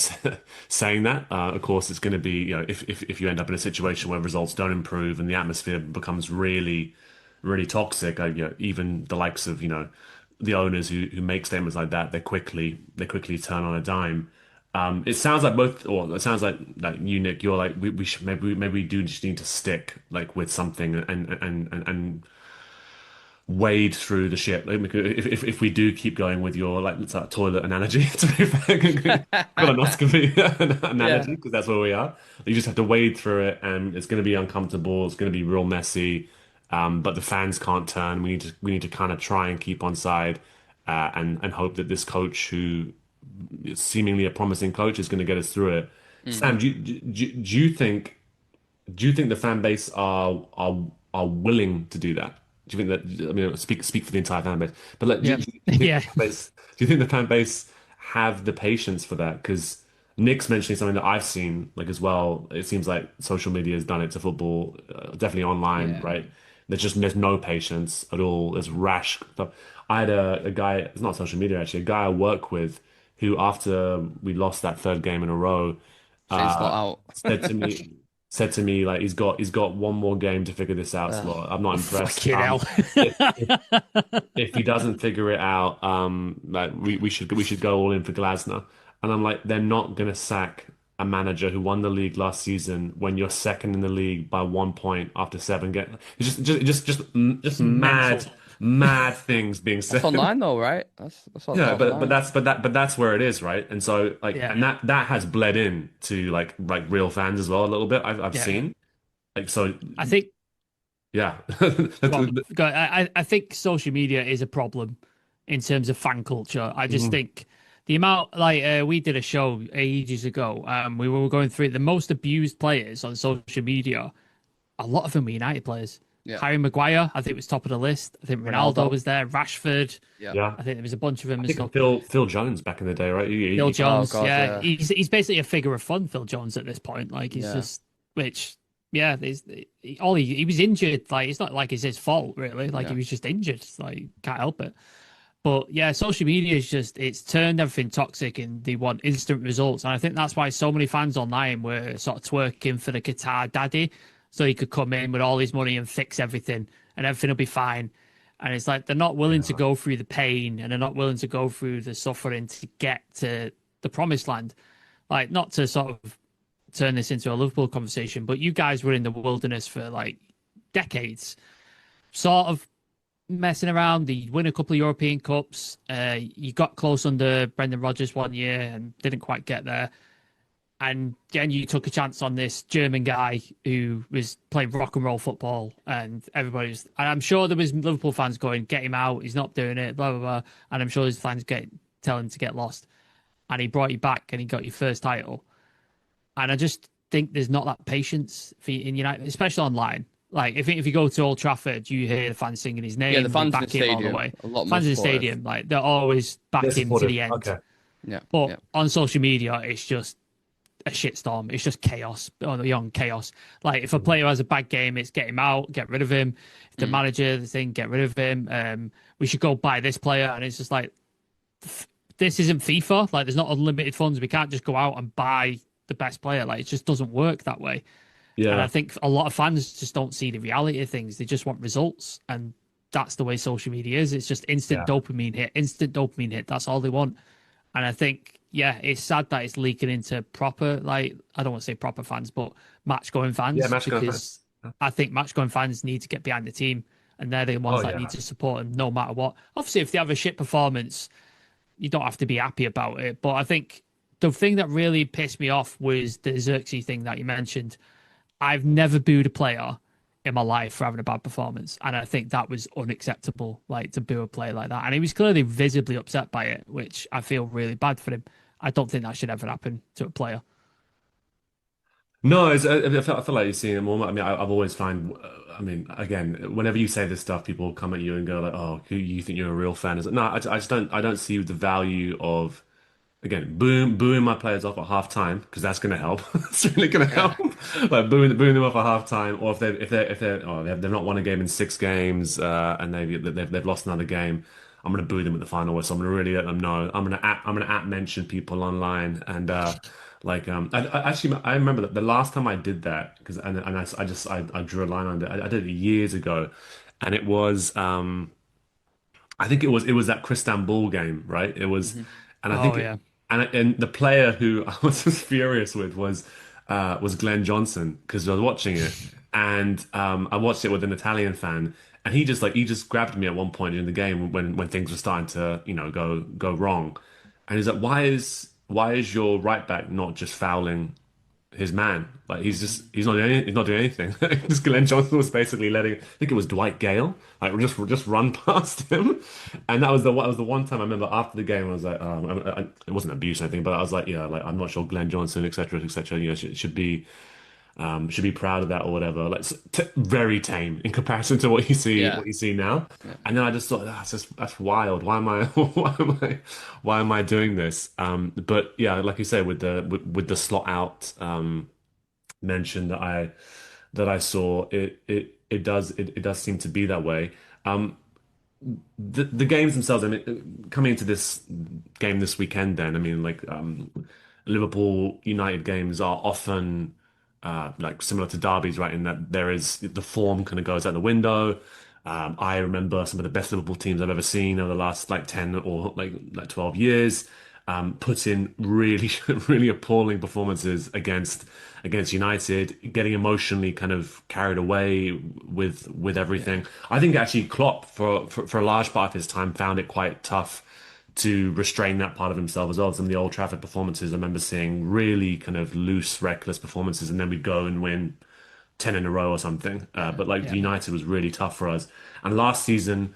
saying that. Of course, it's going to be, you know, if you end up in a situation where results don't improve and the atmosphere becomes really, really toxic, you know, even the likes of, you know, the owners who make statements like that, they quickly turn on a dime. It sounds like it sounds like you, Nick, you're like we should maybe we do just need to stick like with something and wade through the shit. Like, if we do keep going with your like toilet analogy, to be fair, colonoscopy analogy, because that's where we are. You just have to wade through it, and it's going to be uncomfortable. It's going to be real messy, but the fans can't turn. We need to kind of try and keep on side, and hope that this coach, who is seemingly a promising coach, is going to get us through it. Sam, do you think the fan base are willing to do that? Do you think that, I mean, speak for the entire fan base, but like, do you think the fan base have the patience for that? Because Nick's mentioning something that I've seen like as well. It seems like social media has done it to football, definitely online, right? There's no patience at all. There's rash stuff. I had a guy, it's not social media actually, a guy I work with who, after we lost that third game in a row, said to me like he's got one more game to figure this out. Slot. I'm not impressed. If he doesn't figure it out, like we should go all in for Glasner. And I'm like, they're not gonna sack a manager who won the league last season when you're second in the league by 1 point after 7 games. It's just mad things being said. That's online though, right? That's but that's where it is, right? And so like, and that has bled in to like real fans as well a little bit. I've seen, like, so I think, well, I think social media is a problem in terms of fan culture. I just think the amount, like, we did a show ages ago. We were going through the most abused players on social media. A lot of them were United players. Harry Maguire, I think, was top of the list. I think Ronaldo was there. Rashford. Yeah. I think there was a bunch of them. Phil Jones back in the day, right? Phil Jones, He's basically a figure of fun, Phil Jones, at this point. Like, he's just, he was injured. Like, it's not like it's his fault, really. Like, he was just injured. Like, can't help it. But yeah, social media is it's turned everything toxic, and they want instant results. And I think that's why so many fans online were sort of twerking for the Qatar daddy, so he could come in with all his money and fix everything, and everything will be fine. And it's like they're not willing to go through the pain, and they're not willing to go through the suffering to get to the promised land. Like, not to sort of turn this into a Liverpool conversation, but you guys were in the wilderness for like decades, sort of messing around. You win a couple of European Cups. You got close under Brendan Rodgers one year and didn't quite get there. And then you took a chance on this German guy who was playing rock and roll football, and and I'm sure there was Liverpool fans going, get him out, he's not doing it, blah, blah, blah. And I'm sure his fans tell him to get lost. And he brought you back and he got your first title. And I just think there's not that patience in United, especially online. Like, if you go to Old Trafford, you hear the fans singing his name. Yeah, the fans in the stadium all the way. Fans in the stadium, like, they're always back him to the end. Okay. Yeah. But on social media, it's just a shitstorm. It's just chaos beyond chaos. Like, if a player has a bad game, it's get him out, get rid of him. If the manager, get rid of him. We should go buy this player. And it's just like, this isn't FIFA. Like, there's not unlimited funds. We can't just go out and buy the best player. Like, it just doesn't work that way. Yeah. And I think a lot of fans just don't see the reality of things. They just want results. And that's the way social media is. It's just instant Yeah. dopamine hit, instant dopamine hit. That's all they want. And I think, yeah, it's sad that it's leaking into proper, like, I don't want to say proper fans, but match going Yeah, fans, match going because fans. I think match going fans need to get behind the team, and they're the Oh ones that need yeah. to support them no matter what. Obviously, if they have a shit performance, you don't have to be happy about it. But I think the thing that really pissed me off was the Xerxes thing that you mentioned. I've never booed a player in my life for having a bad performance, and I think that was unacceptable. Like, to boo a player like that, and he was clearly visibly upset by it, which I feel really bad for him. I don't think that should ever happen to a player. No, I feel like you're seeing it more. I mean, I've always find, I mean, again, whenever you say this stuff, people come at you and go like, "Oh, you think you're a real fan?" It's like, no, I just don't. I don't see the value of, again, booing my players off at half time, because that's going to help. It's really going to Yeah. help. Like booing them off at half time, or they've not won a game in 6 games, and they've lost another game. I'm going to boo them at the final whistle. I'm going to really let them know. I'm going to at mention people online, and I remember that the last time I did that, because I drew a line on it. I did it years ago, and it was I think it was that Ball game, right? It was, Hmm. and I Oh think it, yeah, and the player who I was just furious with was Glenn Johnson, because I was watching it, and I watched it with an Italian fan, and he just grabbed me at one point in the game when things were starting to go wrong, and he's like, why is your right back not just fouling his man? Like, he's not doing anything. Just Glenn Johnson was basically letting, I think it was Dwight Gale, like just run past him, and that was the one time I remember after the game I was like, it wasn't abuse or anything, but I was like, yeah, like, I'm not sure Glenn Johnson, etc., etc., should be proud of that or whatever. Like, very tame in comparison to what you see Yeah. what you see now. Yeah. And then I just thought, that's wild. Why am I why am I doing this? But yeah, like you say, with the slot out mention that I saw, it does seem to be that way. Um, the games themselves, I mean, coming into this game this weekend, then, I mean, like, Liverpool United games are often like similar to derbies, right? In that there is the form kind of goes out the window. I remember some of the best Liverpool teams I've ever seen over the last like 10 or like 12 years, put in really really appalling performances against United, getting emotionally kind of carried away with everything. I think actually Klopp, for a large part of his time, found it quite tough to restrain that part of himself as well. Some of the Old Trafford performances, I remember seeing really kind of loose, reckless performances, and then we'd go and win 10 in a row or something. But like yeah. United was really tough for us. And last season,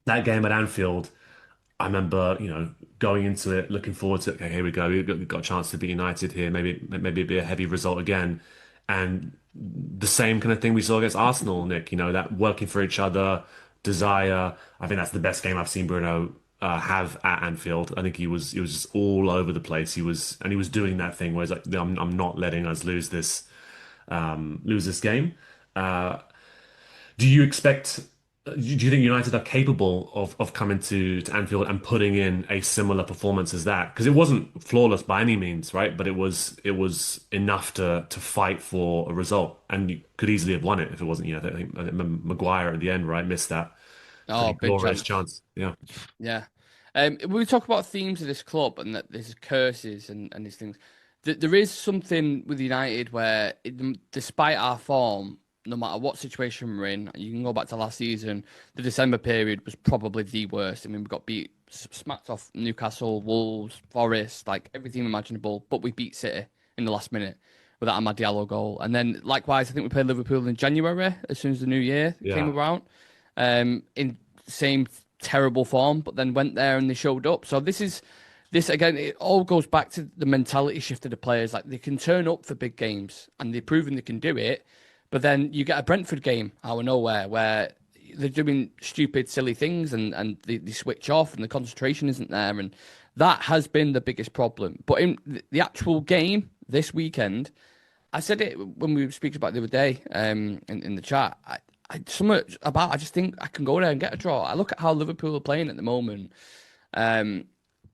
that game at Anfield, I remember, going into it, looking forward to, okay, here we go. We've got a chance to beat United here. Maybe it'd be a heavy result again. And the same kind of thing we saw against Arsenal, Nick, that working for each other, desire. I think that's the best game I've seen Bruno have at Anfield. I think he was just all over the place. He was doing that thing where he's like, I'm not letting us lose this game. Uh, do you expect? Do you think United are capable of coming to Anfield and putting in a similar performance as that? Because it wasn't flawless by any means, right? But it was enough to fight for a result, and you could easily have won it if it wasn't. I think Maguire at the end, right, missed that Oh, pretty big glorious chance. chance. Yeah, Yeah. We talk about themes of this club and that there's curses and these things. There is something with United where, despite our form, no matter what situation we're in, you can go back to last season, the December period was probably the worst. I mean, we got beat, smacked off Newcastle, Wolves, Forest, like everything imaginable, but we beat City in the last minute with that Amad Diallo goal. And then, likewise, I think we played Liverpool in January, as soon as the new year came yeah, around, in same terrible form, but then went there and they showed up. So this again, it all goes back to the mentality shift of the players. Like, they can turn up for big games and they've proven they can do it, but then you get a Brentford game out of nowhere where they're doing stupid, silly things and they switch off and the concentration isn't there. And that has been the biggest problem. But in the actual game this weekend, I said it when we were speaking about it the other day, in the chat. I just think I can go there and get a draw. I look at how Liverpool are playing at the moment, and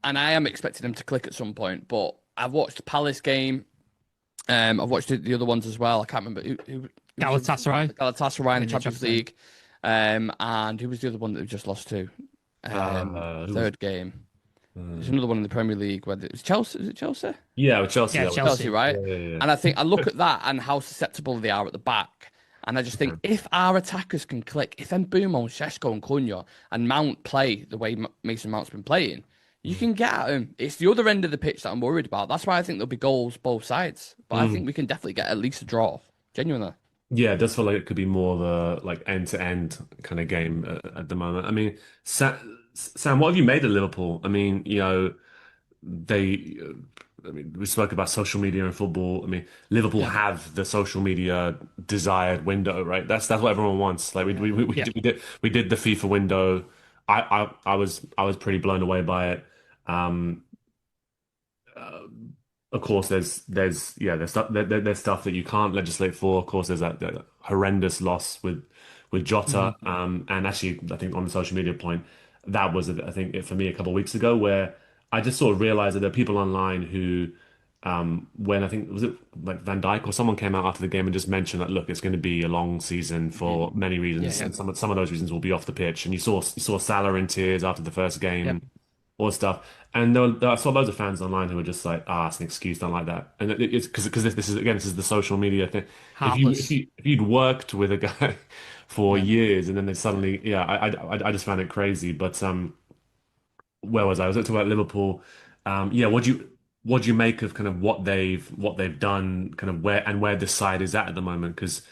I am expecting them to click at some point. But I've watched the Palace game. I've watched the other ones as well. I can't remember who Galatasaray Galatasaray in in the the Champions Champions League. League. And who was the other one that we just lost to? Third game. There's another one in the Premier League where it's Chelsea. Is it Chelsea? Yeah, with Chelsea. Yeah, Chelsea. Right? Yeah. And I think I look at that and how susceptible they are at the back. And I just think if our attackers can click, if Mbeumo, Šeško and Cunha and Mount play the way Mason Mount's been playing, you can get at him. It's the other end of the pitch that I'm worried about. That's why I think there'll be goals both sides. But I think we can definitely get at least a draw. Genuinely. Yeah, it does feel like it could be more of a like end-to-end kind of game at the moment. I mean, Sam, what have you made of Liverpool? I mean, they, I mean, we spoke about social media and football. I mean, Liverpool have the social media desired window, right? That's what everyone wants. Like we did the FIFA window. I was pretty blown away by it. Um, of course, there's stuff that you can't legislate for. Of course, there's that horrendous loss with Jota. And actually, I think on the social media point, that was I think for me a couple of weeks ago where I just sort of realized that there are people online who, when I think was it like Van Dijk or someone came out after the game and just mentioned that look, it's going to be a long season for many reasons, and some of those reasons will be off the pitch. And you saw Salah in tears after the first game. All stuff. And I saw loads of fans online who were just like, it's an excuse, don't like that. And it's because this is the social media thing. If you'd worked with a guy for years and then they suddenly, I just found it crazy. But where was I? I was talking about Liverpool. What do you make of kind of what they've done, kind of where this side is at the moment? Because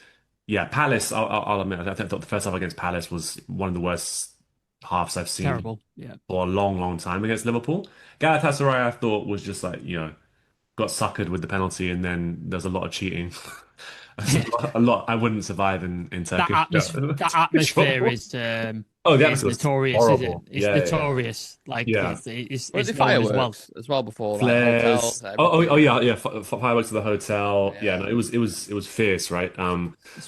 Palace, I'll admit, I thought the first half against Palace was one of the worst halves I've seen Terrible. for a long, long time against Liverpool. Galatasaray, I thought was just like, got suckered with the penalty, and then there's a lot of cheating. A lot. I wouldn't survive in Turkey. That atmosphere is the is atmosphere was notorious, horrible. isn't it? It's notorious. Like it's the known fireworks as well before Flares. like, Fireworks to the hotel. No, it was fierce, right?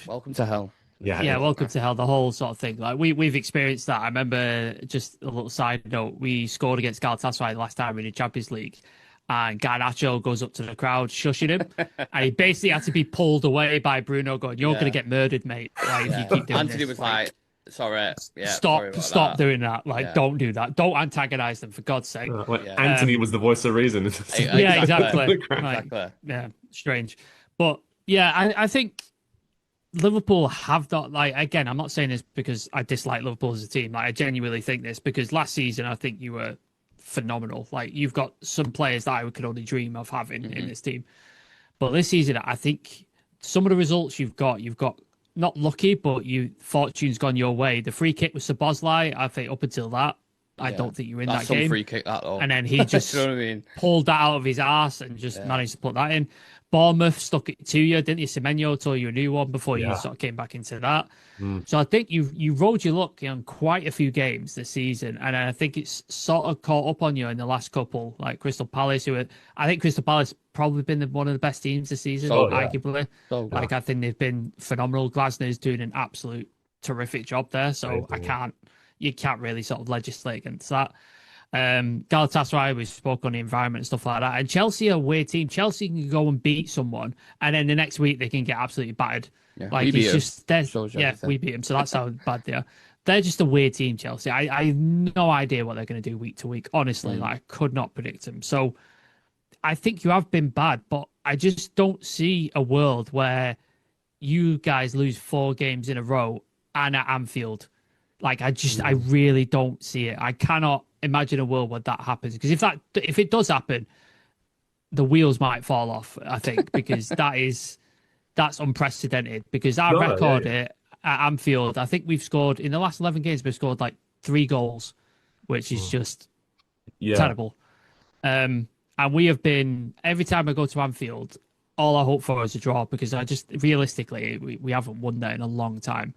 Welcome to hell. Welcome to hell. The whole sort of thing. Like we've experienced that. I remember, just a little side note, we scored against Galatasaray the last time in the Champions League, and Garnacho goes up to the crowd, shushing him, and he basically had to be pulled away by Bruno, going, "You're going to get murdered, mate. Like, if you keep doing Anthony this." was like, "Sorry, stop doing that. Like, don't do that. Don't antagonize them, for God's sake." Anthony was the voice of reason. Exactly. Exactly. Strange, but I think Liverpool have that. Like, again, I'm not saying this because I dislike Liverpool as a team. Like, I genuinely think this because last season I think you were phenomenal. Like, you've got some players that I could only dream of having in this team. But this season, I think some of the results you've got not lucky, but fortune's gone your way. The free kick with Szoboszlai, I think up until that, I don't think you were in that game. Free kick, that though. And then he just you know what I mean? pulled that out of his ass and just managed to put that in. Bournemouth stuck it to you, didn't you? Semenyo told you a new one before you sort of came back into that. So I think you rode your luck on quite a few games this season, and I think it's sort of caught up on you in the last couple, like Crystal Palace, I think Crystal Palace probably been one of the best teams this season, arguably. I think they've been phenomenal. Glasner's doing an absolute terrific job there, so you can't really sort of legislate against that. Galatasaray, we spoke on the environment and stuff like that. And Chelsea are a weird team. Chelsea can go and beat someone, and then the next week they can get absolutely battered. Like, it's just, we beat them. So that's how bad they are. They're just a weird team, Chelsea. I have no idea what they're going to do week to week. Honestly, like, I could not predict them. So I think you have been bad, but I just don't see a world where you guys lose 4 games in a row and at Anfield. Like, I really don't see it. I cannot imagine a world where that happens, because if it does happen, the wheels might fall off, I think, because that's unprecedented. Because our record at Anfield, I think we've scored in the last 11 games, we've scored like 3 goals, which is just terrible. And we have been, every time I go to Anfield, all I hope for is a draw, because I just realistically we haven't won there in a long time.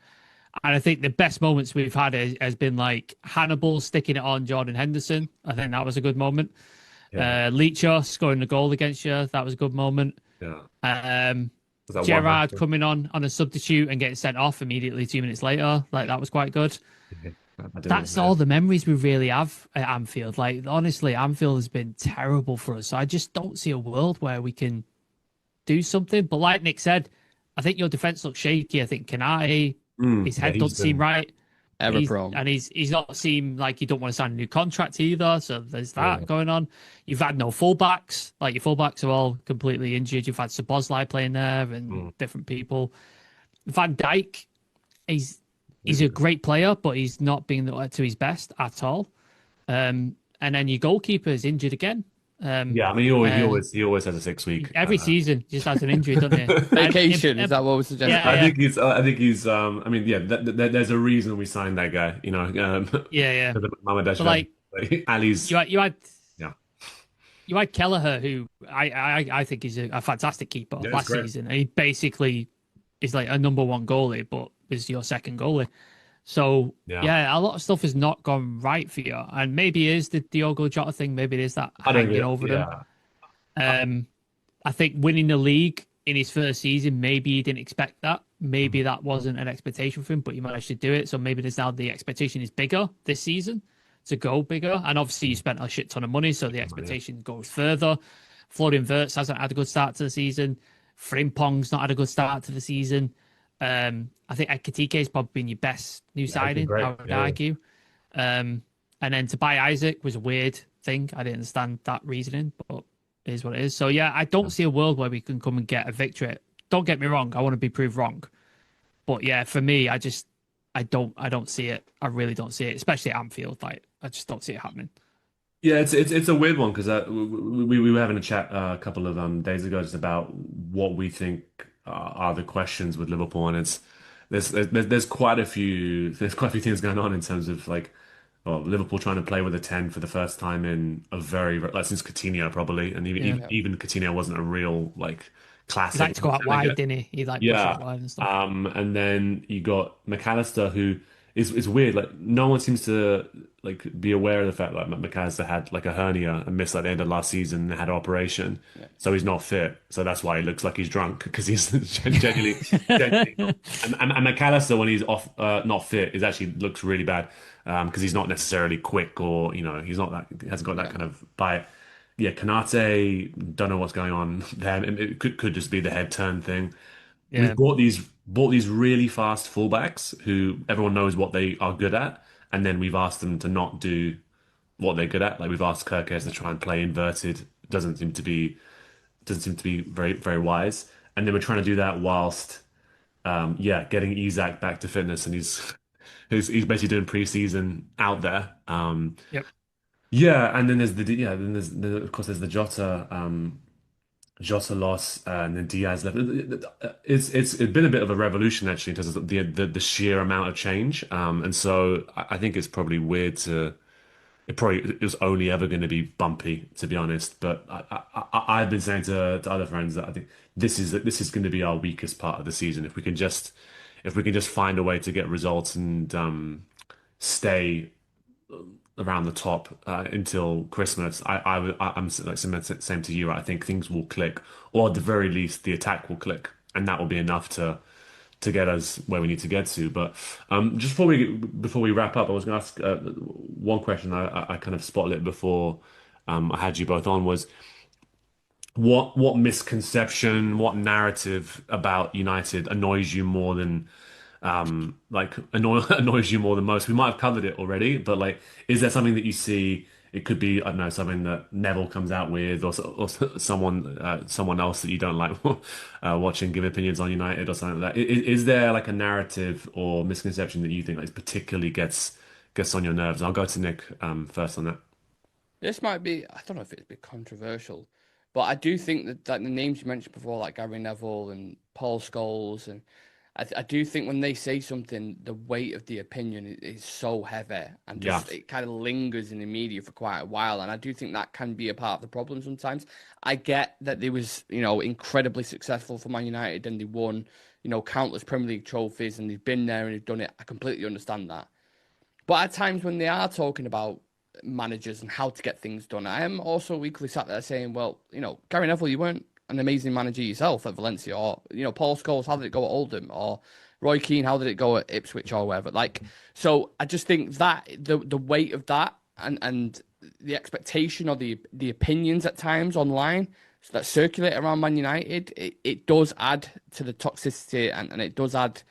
And I think the best moments we've had has been like Hannibal sticking it on Jordan Henderson. I think that was a good moment. Leacher scoring the goal against you. That was a good moment. Gerrard coming on a substitute and getting sent off immediately 2 minutes later. Like, that was quite good. That's all the memories we really have at Anfield. Like, honestly, Anfield has been terrible for us. So I just don't see a world where we can do something. But like Nick said, I think your defence looks shaky. I think Kanate, His Yeah, head doesn't seem right. Error prone. He's not seem like he don't want to sign a new contract either. So there's Yeah. that going on. You've had no fullbacks. Like your fullbacks are all completely injured. You've had Szoboszlai playing there and different people. Van Dijk, he's a great player, but he's not being to his best at all. And then your goalkeeper is injured again. Yeah, I mean, he always has a 6 week. Every season, he just has an injury, doesn't he? Vacation, is that what was suggested? Yeah, I think he's. I mean, yeah. There's a reason we signed that guy. You know. Yeah. Mama But like Ali's. you had Yeah. you had Kelleher, who I think is a fantastic keeper Yeah, last great. season. He basically is like a number one goalie, but is your second goalie. So Yeah. a lot of stuff has not gone right for you, and maybe it is the Diogo Jota thing. Maybe it is that I don't hanging get. over Yeah. them. I think winning the league in his first season, maybe he didn't expect that. Maybe that wasn't an expectation for him, but he managed to do it. So maybe there's now the expectation is bigger this season to go bigger. And obviously you spent a shit ton of money, so the expectation goes further. Florian Wirtz hasn't had a good start to the season. Frimpong's not had a good start to the season. I think Ekitike has probably been your best new signing, great. I would Yeah. argue. And then to buy Isaac was a weird thing. I didn't understand that reasoning, but it is what it is. So yeah, I don't see a world where we can come and get a victory. Don't get me wrong, I want to be proved wrong. But yeah, for me, I don't see it. I really don't see it, especially at Anfield. Like I just don't see it happening. Yeah, it's a weird one because we were having a chat a couple of days ago just about what we think are the questions with Liverpool, and there's quite a few things going on in terms of like, well, Liverpool trying to play with a 10 for the first time in a like since Coutinho probably, and even Coutinho wasn't a real like He classic. liked to go out wide, didn't he? He liked push Yeah. out wide and stuff. And then you got McAllister, who is weird. Like no one seems to like be aware of the fact that McAllister had like a hernia and missed like the end of last season and had an operation, so he's not fit. So that's why he looks like he's drunk because he's genuinely not. And McAllister when he's off, not fit, is actually looks really bad because he's not necessarily quick or he's not that he hasn't got that kind of bite. Yeah, Kanate, don't know what's going on there. It could just be the head turn thing. Yeah. We've bought these really fast fullbacks who everyone knows what they are good at, and then we've asked them to not do what they're good at. Like we've asked Kirkes to try and play inverted. Doesn't seem to be very very wise. And then we're trying to do that whilst getting Isak back to fitness, and he's basically doing pre-season out there. Yep. Yeah, and then of course there's the Jota loss, and then Diaz left. It's been a bit of a revolution actually in terms of the sheer amount of change. And so I think it's probably weird it was only ever going to be bumpy, to be honest. But I've been saying to other friends that I think this is going to be our weakest part of the season. If we can just find a way to get results and stay around the top until Christmas, I'm like same to you. Right? I think things will click, or at the very least, the attack will click, and that will be enough to get us where we need to get to. But just before we wrap up, I was going to ask one question. I kind of spotted it before I had you both on was what misconception, what narrative about United annoys you more than annoys you more than most? We might have covered it already, but like, is there something that you see? It could be, I don't know, something that Neville comes out with, or someone else that you don't like watching give opinions on United or something like that. Is there like a narrative or misconception that you think like particularly gets on your nerves? I'll go to Nick first on that. This might be, I don't know if it's a bit controversial, but I do think that the names you mentioned before, like Gary Neville and Paul Scholes, and I do think when they say something, the weight of the opinion is so heavy and just it kind of lingers in the media for quite a while. And I do think that can be a part of the problem sometimes. I get that they was, incredibly successful for Man United and they won, countless Premier League trophies and they've been there and they've done it. I completely understand that. But at times when they are talking about managers and how to get things done, I am also equally sat there saying, well, Gary Neville, you weren't an amazing manager yourself at Valencia, or Paul Scholes, how did it go at Oldham, or Roy Keane, how did it go at Ipswich or wherever? Like, so I just think that the weight of that and the expectation or the opinions at times online that circulate around Man United, it does add to the toxicity and it does add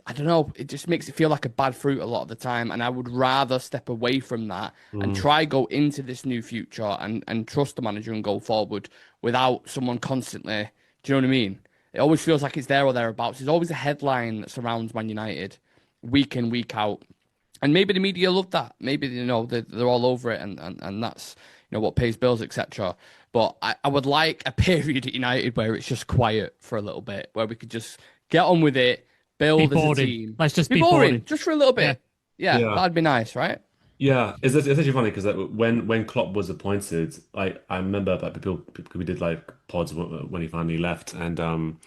I don't know, it just makes it feel like a bad fruit a lot of the time. And I would rather step away from that and Mm. try go into this new future and trust the manager and go forward without someone constantly. Do you know what I mean? It always feels like it's there or thereabouts. There's always a headline that surrounds Man United week in, week out. And maybe the media love that. Maybe, they're all over it and that's, what pays bills, etc. But I would like a period at United where it's just quiet for a little bit, where we could just get on with it, Be build as a boring. team. Let's just Be be boring, boring. just for a little Yeah. bit. Yeah, Yeah. that'd be nice, right? Yeah, it's actually funny because when Klopp was appointed, I remember like people we did like pods when he finally left, and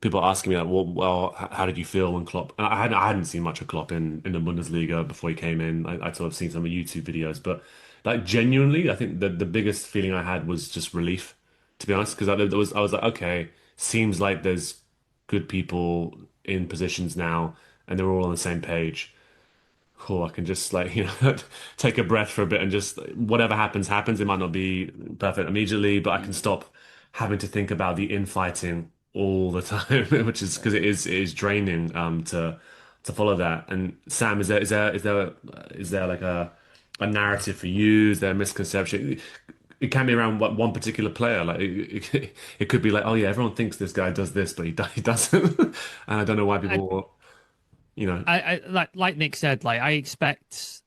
people asking me like, well, how did you feel when Klopp? And I hadn't seen much of Klopp in the Bundesliga before he came in. I'd sort of seen some of YouTube videos, but like genuinely, I think the biggest feeling I had was just relief, to be honest, because I was like, okay, seems like there's good people in positions now, and they're all on the same page. Cool, I can just like, take a breath for a bit and just whatever happens, happens. It might not be perfect immediately, but I can stop having to think about the infighting all the time, which is because it is draining to follow that. And Sam, is there like a narrative for you? Is there a misconception? It can be around one particular player. Like it could be like, oh yeah, everyone thinks this guy does this, but he doesn't. And I don't know why I, people, you know. I like Nick said, like I expect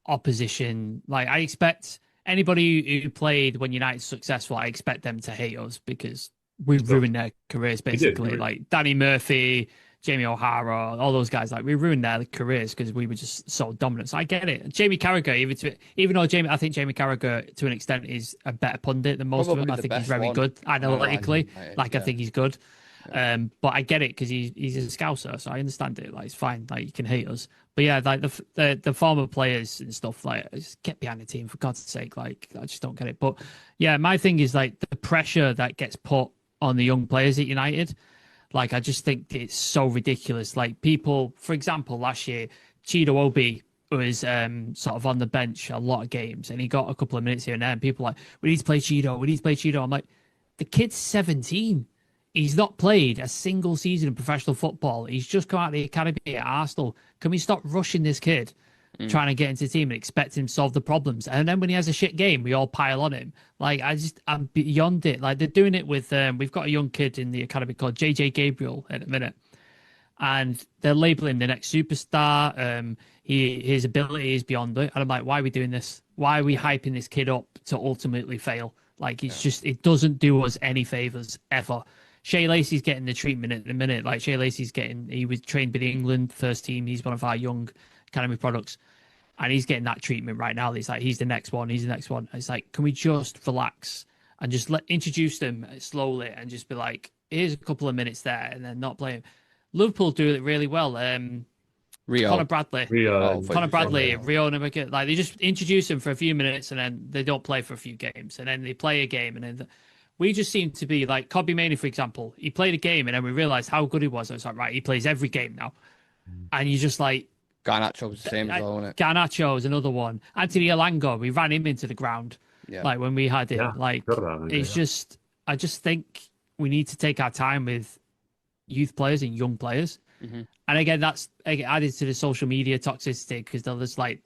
opposition. Like I expect anybody who played when United's successful, I expect them to hate us because we ruined their careers We did. basically. Like Danny Murphy, Jamie O'Hara, all those guys, like we ruined their careers because we were just so dominant. So I get it. Jamie Carragher, even though I think Jamie Carragher to an extent is a better pundit than most of Probably them. I the think he's best very one. good analytically. Like, I think he's good. But I get it because he's a scouser, so I understand it. Like it's fine. Like you can hate us, but yeah, like the former players and stuff, like just get behind the team for God's sake. Like I just don't get it. But yeah, my thing is like the pressure that gets put on the young players at United. Like I just think it's so ridiculous. Like people, for example, last year, Chido Obi was sort of on the bench a lot of games, and he got a couple of minutes here and there. And people were like, we need to play Chido. We need to play Chido. I'm like, the kid's 17. He's not played a single season of professional football. He's just come out of the academy at Arsenal. Can we stop rushing this kid, trying to get into the team and expect him to solve the problems? And then when he has a shit game, we all pile on him. Like I'm beyond it. Like they're doing it with we've got a young kid in the academy called JJ Gabriel at the minute, and they're labeling him the next superstar. His ability is beyond it, and I'm like, why are we doing this? Why are we hyping this kid up to ultimately fail? Like it doesn't do us any favors ever. Shea Lacey's getting the treatment at the minute. Like he was trained by the England first team. He's one of our young academy products, and he's getting that treatment right now. It's like he's the next one. He's the next one. It's like, can we just relax and just introduce them slowly and just be like, here's a couple of minutes there, and then not play him. Liverpool do it really well. Rio. Connor Bradley, Rio, Connor Bradley, Rio Nemeka, like they just introduce him for a few minutes and then they don't play for a few games and then they play a game and then we just seem to be like Kobe Mainoo, for example. He played a game and then we realized how good he was. I was like, right, he plays every game now, and you just like Garnacho was the same as well, wasn't it? Garnacho is another one. Anthony Elanga, we ran him into the ground, Yeah. like when we had it. Yeah, like forgot about that, it's yeah. just, I just think we need to take our time with youth players and young players. And again, that's added to the social media toxicity because they're just like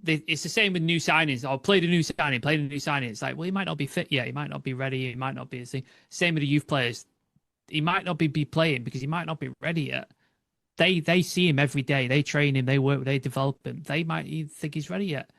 it's the same with new signings. I'll play the new signing, play the new signing. It's like, well, he might not be fit yet. He might not be ready. He might not be. Same with the youth players. He might not be playing because he might not be ready yet. They see him every day. They train him. They work. They develop him. They might even think he's ready yet.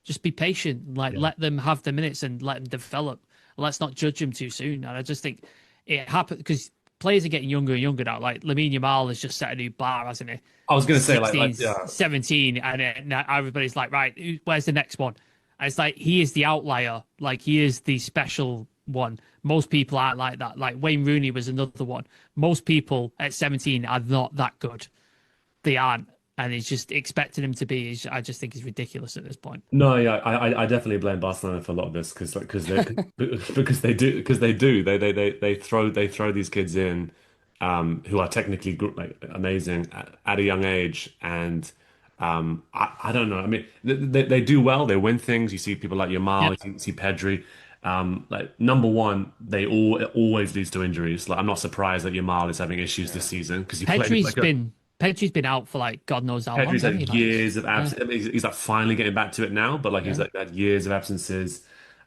Just be patient. Like let them have the minutes and let them develop. Let's not judge them too soon. And I just think it happened because players are getting younger and younger now. Like Lamine Yamal has just set a new bar, hasn't he? I was going to say 16, 17, and now everybody's like, right, where's the next one? And it's like, he is the outlier. Like, he is the special one. Most people aren't like that. Like, Wayne Rooney was another one. Most people at 17 are not that good. They aren't. And it's just expecting him to be, I just think is ridiculous at this point. No, yeah, I definitely blame Barcelona for a lot of this because they do they throw these kids in who are technically like amazing at a young age and I don't know. I mean they do well. They win things. You see people like Yeah. Yamal, you see Pedri, Like number one, they all it always leads to injuries. Like I'm not surprised that Yamal is having issues this Yeah. season because he played Pedri's like a been Pedri's been out for like God knows how long, Pedri's hasn't had he? Like, years of yeah, absence. I mean, he's like finally getting back to it now, but like he's yeah. like had years of absences.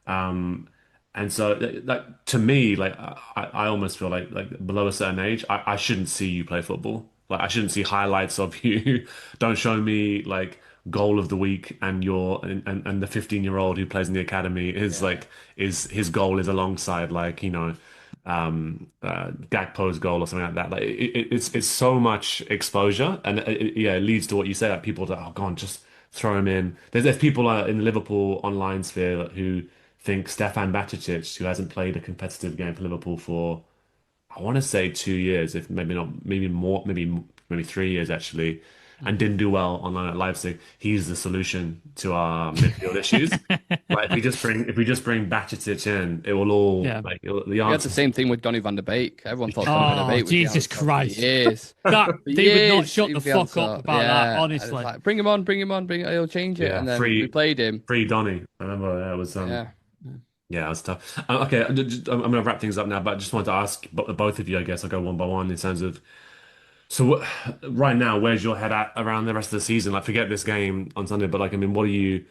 Um, and so like to me, like I almost feel like below a certain age, I shouldn't see you play football. Like I shouldn't see highlights of you. Don't show me like goal of the week and and the 15-year-old who plays in the academy is Yeah. like is his goal is alongside like, Gakpo's goal or something like that. Like it's so much exposure, and yeah, it leads to what you say that people that oh, go on, just throw him in. There's people in the Liverpool online sphere who think Stefan Bajcetic, who hasn't played a competitive game for Liverpool for I want to say 2 years, if maybe not, maybe more, maybe 3 years actually, and didn't do well online at Leipzig. He's the solution to our midfield issues. Like if we just bring Bajcetic in, it will all Yeah. the We had the answer. same thing with Donny van der Beek. Everyone thought Donny van der Oh, Beek was the Jesus answer for Christ. years. That For they would not years, shut he the was the fuck up answer. about that, Yeah. And it's honestly. like, bring him on, he'll change it. Yeah, And then we played him. free Donny. I remember it was Yeah. yeah, it was tough. Okay, I'm gonna wrap things up now, but I just wanted to ask both of you. I guess I'll go one by one in terms of so right now, where's your head at around the rest of the season? Like, forget this game on Sunday, but like, I mean, what are you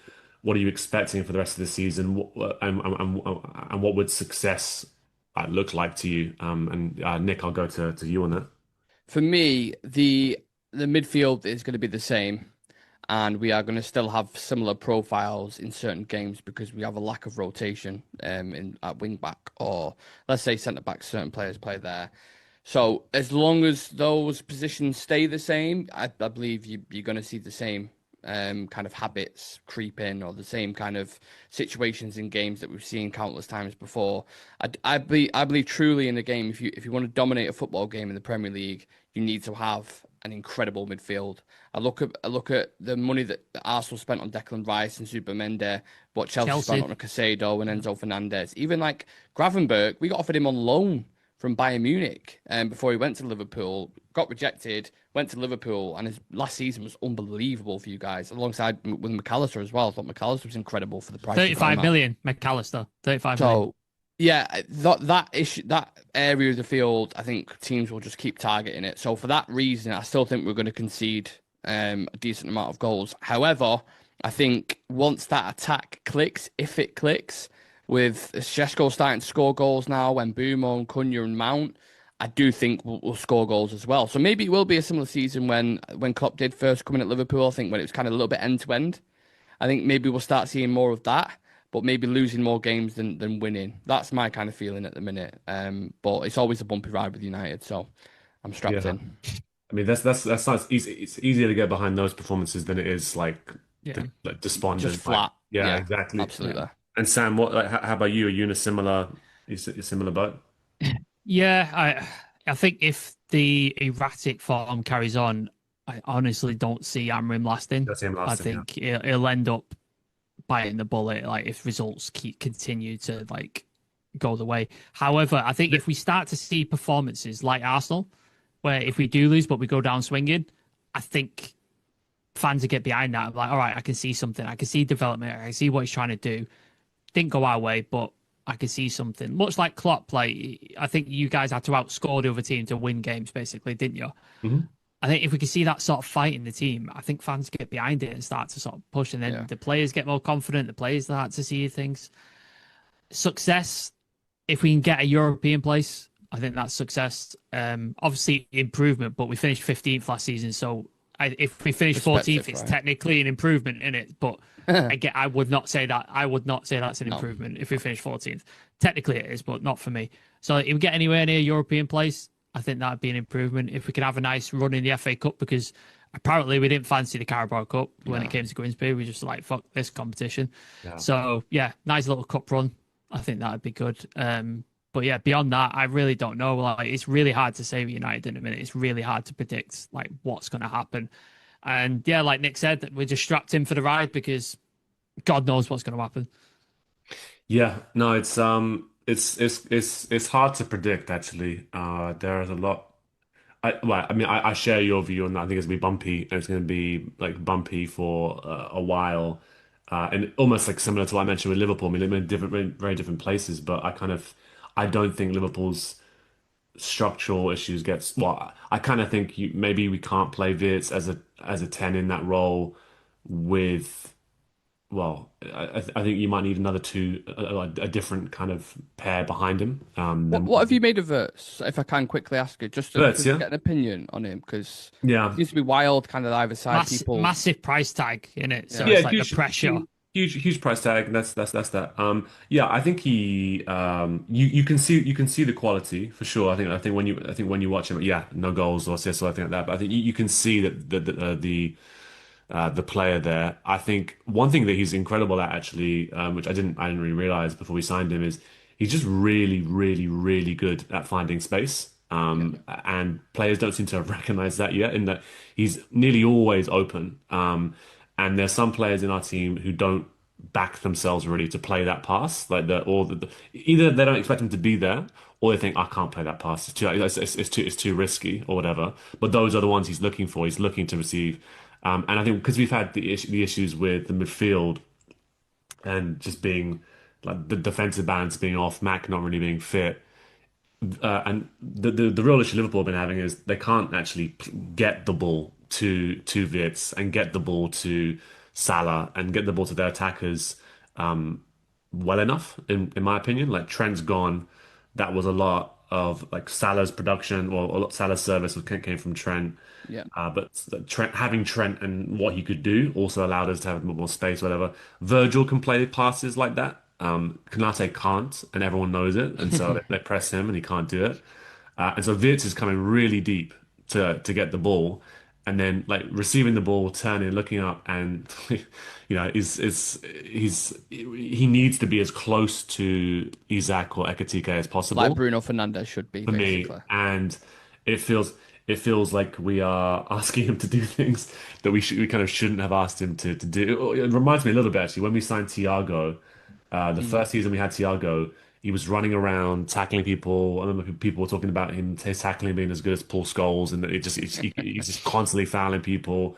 expecting for the rest of the season? And what would success look like to you? And Nick, I'll go to you on that. For me, the midfield is going to be the same, and we are going to still have similar profiles in certain games because we have a lack of rotation in at wing back or let's say centre back. Certain players play there. So as long as those positions stay the same, I believe you're going to see the same kind of habits creep in or the same kind of situations in games that we've seen countless times before. I believe truly in the game. If you want to dominate a football game in the Premier League, you need to have an incredible midfield. I look at the money that Arsenal spent on Declan Rice and Zubimendi, what Chelsea spent Chelsea. on Caicedo and Enzo Fernandez. Even like Gravenberg, we got offered him on loan from Bayern Munich before he went to Liverpool, got rejected, went to Liverpool, and his last season was unbelievable for you guys, alongside with McAllister as well. I thought McAllister was incredible for the price. 35 million, McAllister. 35 million. So, yeah, that issue, that area of the field, I think teams will just keep targeting it. So for that reason, I still think we're going to concede a decent amount of goals. However, I think once that attack clicks, if it clicks, with Šeško starting to score goals now, when Mbeumo and Cunha and Mount, I do think we'll score goals as well. So maybe it will be a similar season when Klopp did first come in at Liverpool. I think when it was kind of a little bit end to end. I think maybe we'll start seeing more of that, but maybe losing more games than winning. That's my kind of feeling at the minute. But it's always a bumpy ride with United, so I'm strapped Yeah, in. I mean that's not easy. It's easier to get behind those performances than it is Yeah. like Just despondent. Like flat. yeah, Yeah, exactly. absolutely. And Sam, what like, how about you? Are you in a similar boat? Yeah, I think if the erratic form carries on, I honestly don't see Amrim lasting. That's him I last time. Yeah. think he'll end up biting the bullet, like if results continue to like go the way. However, I think if we start to see performances like Arsenal, where if we do lose but we go down swinging, I think fans will get behind that. Like, all right, I can see something. I can see development. I can see what he's trying to do. Didn't go our way, but I can see something. Much like Klopp, like I think you guys had to outscore the other team to win games, basically, didn't you? Mhm. I think if we can see that sort of fight in the team, I think fans get behind it and start to sort of push, and then Yeah. the players get more confident. The players start to see things. Success, if we can get a European place, I think that's success. Obviously improvement, but we finished 15th last season, so if we finish 14th, Perspective, it's right? technically an improvement in it. But again, I would not say that. I would not say that's an No. improvement if we finish 14th. Technically, it is, but not for me. So if we get anywhere near European place, I think that'd be an improvement. If we could have a nice run in the FA Cup, because apparently we didn't fancy the Carabao Cup when it came to Grimsby. We just like fuck this competition. Yeah. So yeah, nice little cup run. I think that'd be good. But yeah, beyond that, I really don't know. Like, it's really hard to say with United in a minute. It's really hard to predict like what's going to happen. And yeah, like Nick said, we're just strapped in for the ride because God knows what's going to happen. Yeah, no, it's hard to predict actually. There is a lot. I mean, I share your view on that. I think it's gonna be bumpy, and it's gonna be like bumpy for a while. and almost like similar to what I mentioned with Liverpool. I mean, they're in different, very different places, but I don't think Liverpool's structural issues gets. Well, I kind of think maybe we can't play Wirtz as a 10 in that role with. Well, I think you might need another two, a different kind of pair behind him. What have you made of it? If I can quickly ask you, just Wirtz, to yeah, get an opinion on him, because it yeah. seems to be wild, kind of either side. People, Massive price tag in it, so yeah, it's Yeah, like the pressure. huge price tag. And that's that. Yeah, I think you can see the quality for sure. I think when you watch him, yeah, no goals or assists or anything like that. But I think you can see that the player there. I think one thing that he's incredible at actually, which I didn't really realize before we signed him, is he's just really good at finding space. And players don't seem to have recognized that yet, in that he's nearly always open. And there's some players in our team who don't back themselves really to play that pass, like either they don't expect him to be there, or they think I can't play that pass. It's too risky or whatever. But those are the ones he's looking for. He's looking to receive. And I think because we've had the issues with the midfield and just being like the defensive balance being off, Mac not really being fit, and the real issue Liverpool have been having is they can't actually get the ball to Wirtz and get the ball to Salah and get the ball to their attackers well enough, in my opinion. Like Trent's gone, that was a lot of like Salah's production, or a lot Salah's service came from Trent. yeah, But having Trent and what he could do also allowed us to have a bit more space, whatever. Virgil can play passes like that. Konate can't, and everyone knows it, and so they press him, and he can't do it. And so Wirtz is coming really deep to get the ball, and then like receiving the ball, turning, looking up, and he needs to be as close to Isak or Ekatike as like possible Bruno Fernandes should be for me. basically. And it feels like we are asking him to do things that we kind of shouldn't have asked him to do. It reminds me a little bit actually when we signed Thiago, the first season we had Thiago, he was running around tackling people. I remember people were talking about his tackling being as good as Paul Scholes, and he's just constantly fouling people,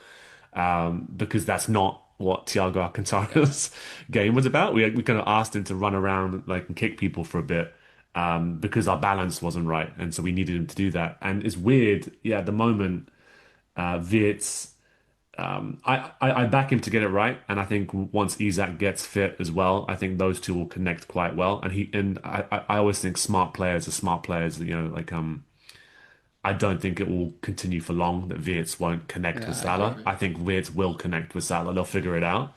because that's not what Thiago Alcantara's game was about. We kind of asked him to run around like and kick people for a bit, because our balance wasn't right, and so we needed him to do that. And it's weird, yeah. At the moment, Wirtz, I back him to get it right, and I think once Isak gets fit as well, I think those two will connect quite well. I always think smart players are smart players. I don't think it will continue for long that Wirtz won't connect with Yeah, I Salah. agree. I think Wirtz will connect with Salah. They'll figure it out.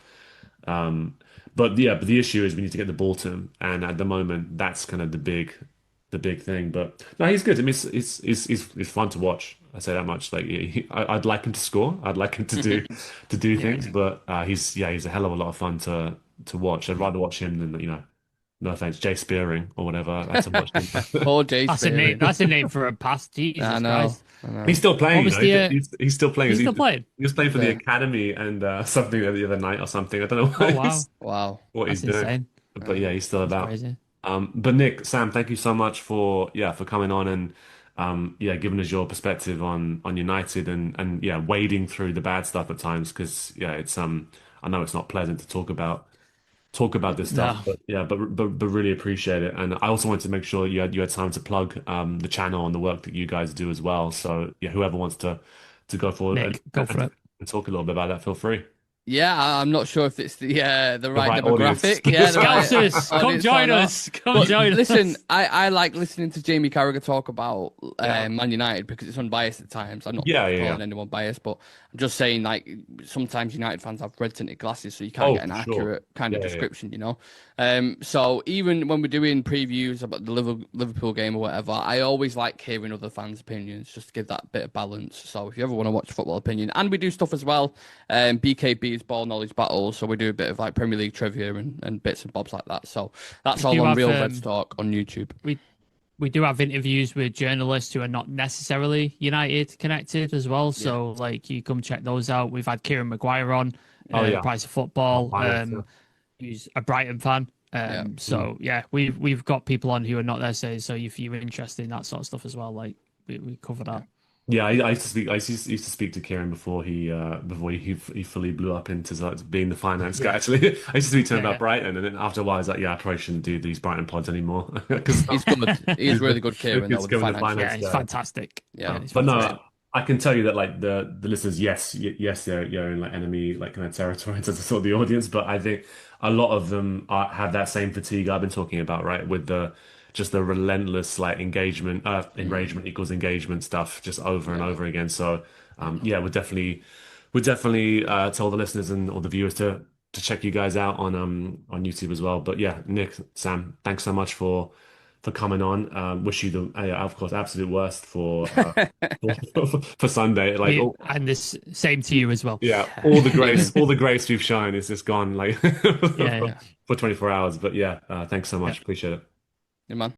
But the issue is we need to get the ball to him, and at the moment, that's kind of the big thing. But no, he's good. I mean, it's fun to watch. I say that much. Like I'd like him to score. I'd like him to do things. But he's a hell of a lot of fun to watch. I'd rather watch him than no offense, Jay Spearing or whatever. That's a much. Poor Jay That's a name. Spearing. That's a name for a pass. Jesus I know. Christ. I know. He's still playing. What was the? He's still playing. He's still playing. He was playing for the Yeah. academy and something the other night or something. I don't know Oh wow, what he's that's doing. insane. But yeah, he's still That's about. crazy. But Nick, Sam, thank you so much for coming on and giving us your perspective on United and yeah, wading through the bad stuff at times because yeah, it's I know it's not pleasant to talk about this stuff, No, but yeah, but really appreciate it. And I also wanted to make sure you had time to plug the channel and the work that you guys do as well. So yeah, whoever wants to go forward Nick, go for it. and talk a little bit about that, feel free. Yeah, I'm not sure if it's the right right audience. demographic. Yeah, the right Scousers, come audience or join not. us. Come But join listen, us. I like listening to Jamie Carragher talk about Yeah. Man United because it's unbiased at times. I'm not Yeah, calling yeah. anyone biased, but I'm just saying like sometimes United fans have red tinted glasses, so you can't Oh, get an for sure. accurate kind of Yeah, yeah. description, you know. So even when we're doing previews about the Liverpool game or whatever, I always like hearing other fans' opinions just to give that bit of balance. So if you ever want to watch football opinion, and we do stuff as well, BKB's ball knowledge battles, so we do a bit of like Premier League trivia and bits and bobs like that. So that's We all do on have, Real Reds Talk on YouTube. We do have interviews with journalists who are not necessarily United connected as well. So like you come check those out. We've had Kieran Maguire on, Oh, yeah. Price of Football, Biased, yeah. who's a Brighton fan. So yeah, we've got people on who are not there. So if you're interested in that sort of stuff as well, like we cover that. Yeah, I used to speak. I used to speak to Kieran before he fully blew up into like, being the finance guy. Yeah, Actually, I used to speak to him yeah, about yeah. Brighton, and then after a while, I was like, yeah, I probably shouldn't do these Brighton pods anymore because He's good. He's really good, Kieran, though, it's with the going the financial. finance Yeah, it's guy. fantastic. Yeah. Yeah, it's But fantastic. no, I can tell you that like the listeners, yes, you're in like enemy like kind of territory in terms of sort of the audience, but I think a lot of them have that same fatigue I've been talking about, right? With the just the relentless like engagement, enragement equals engagement stuff, just over and Yeah. over again. So yeah, we definitely tell the listeners and all the viewers to check you guys out on YouTube as well. But yeah, Nick, Sam, thanks so much for coming on. Wish you the of course absolute worst for Sunday. Like You, all, and this same to you as well. yeah, all the grace, Evening. all the grace we've shown is just gone like Yeah, yeah, for 24 hours. But yeah, thanks so yeah. much. Appreciate it. Good man.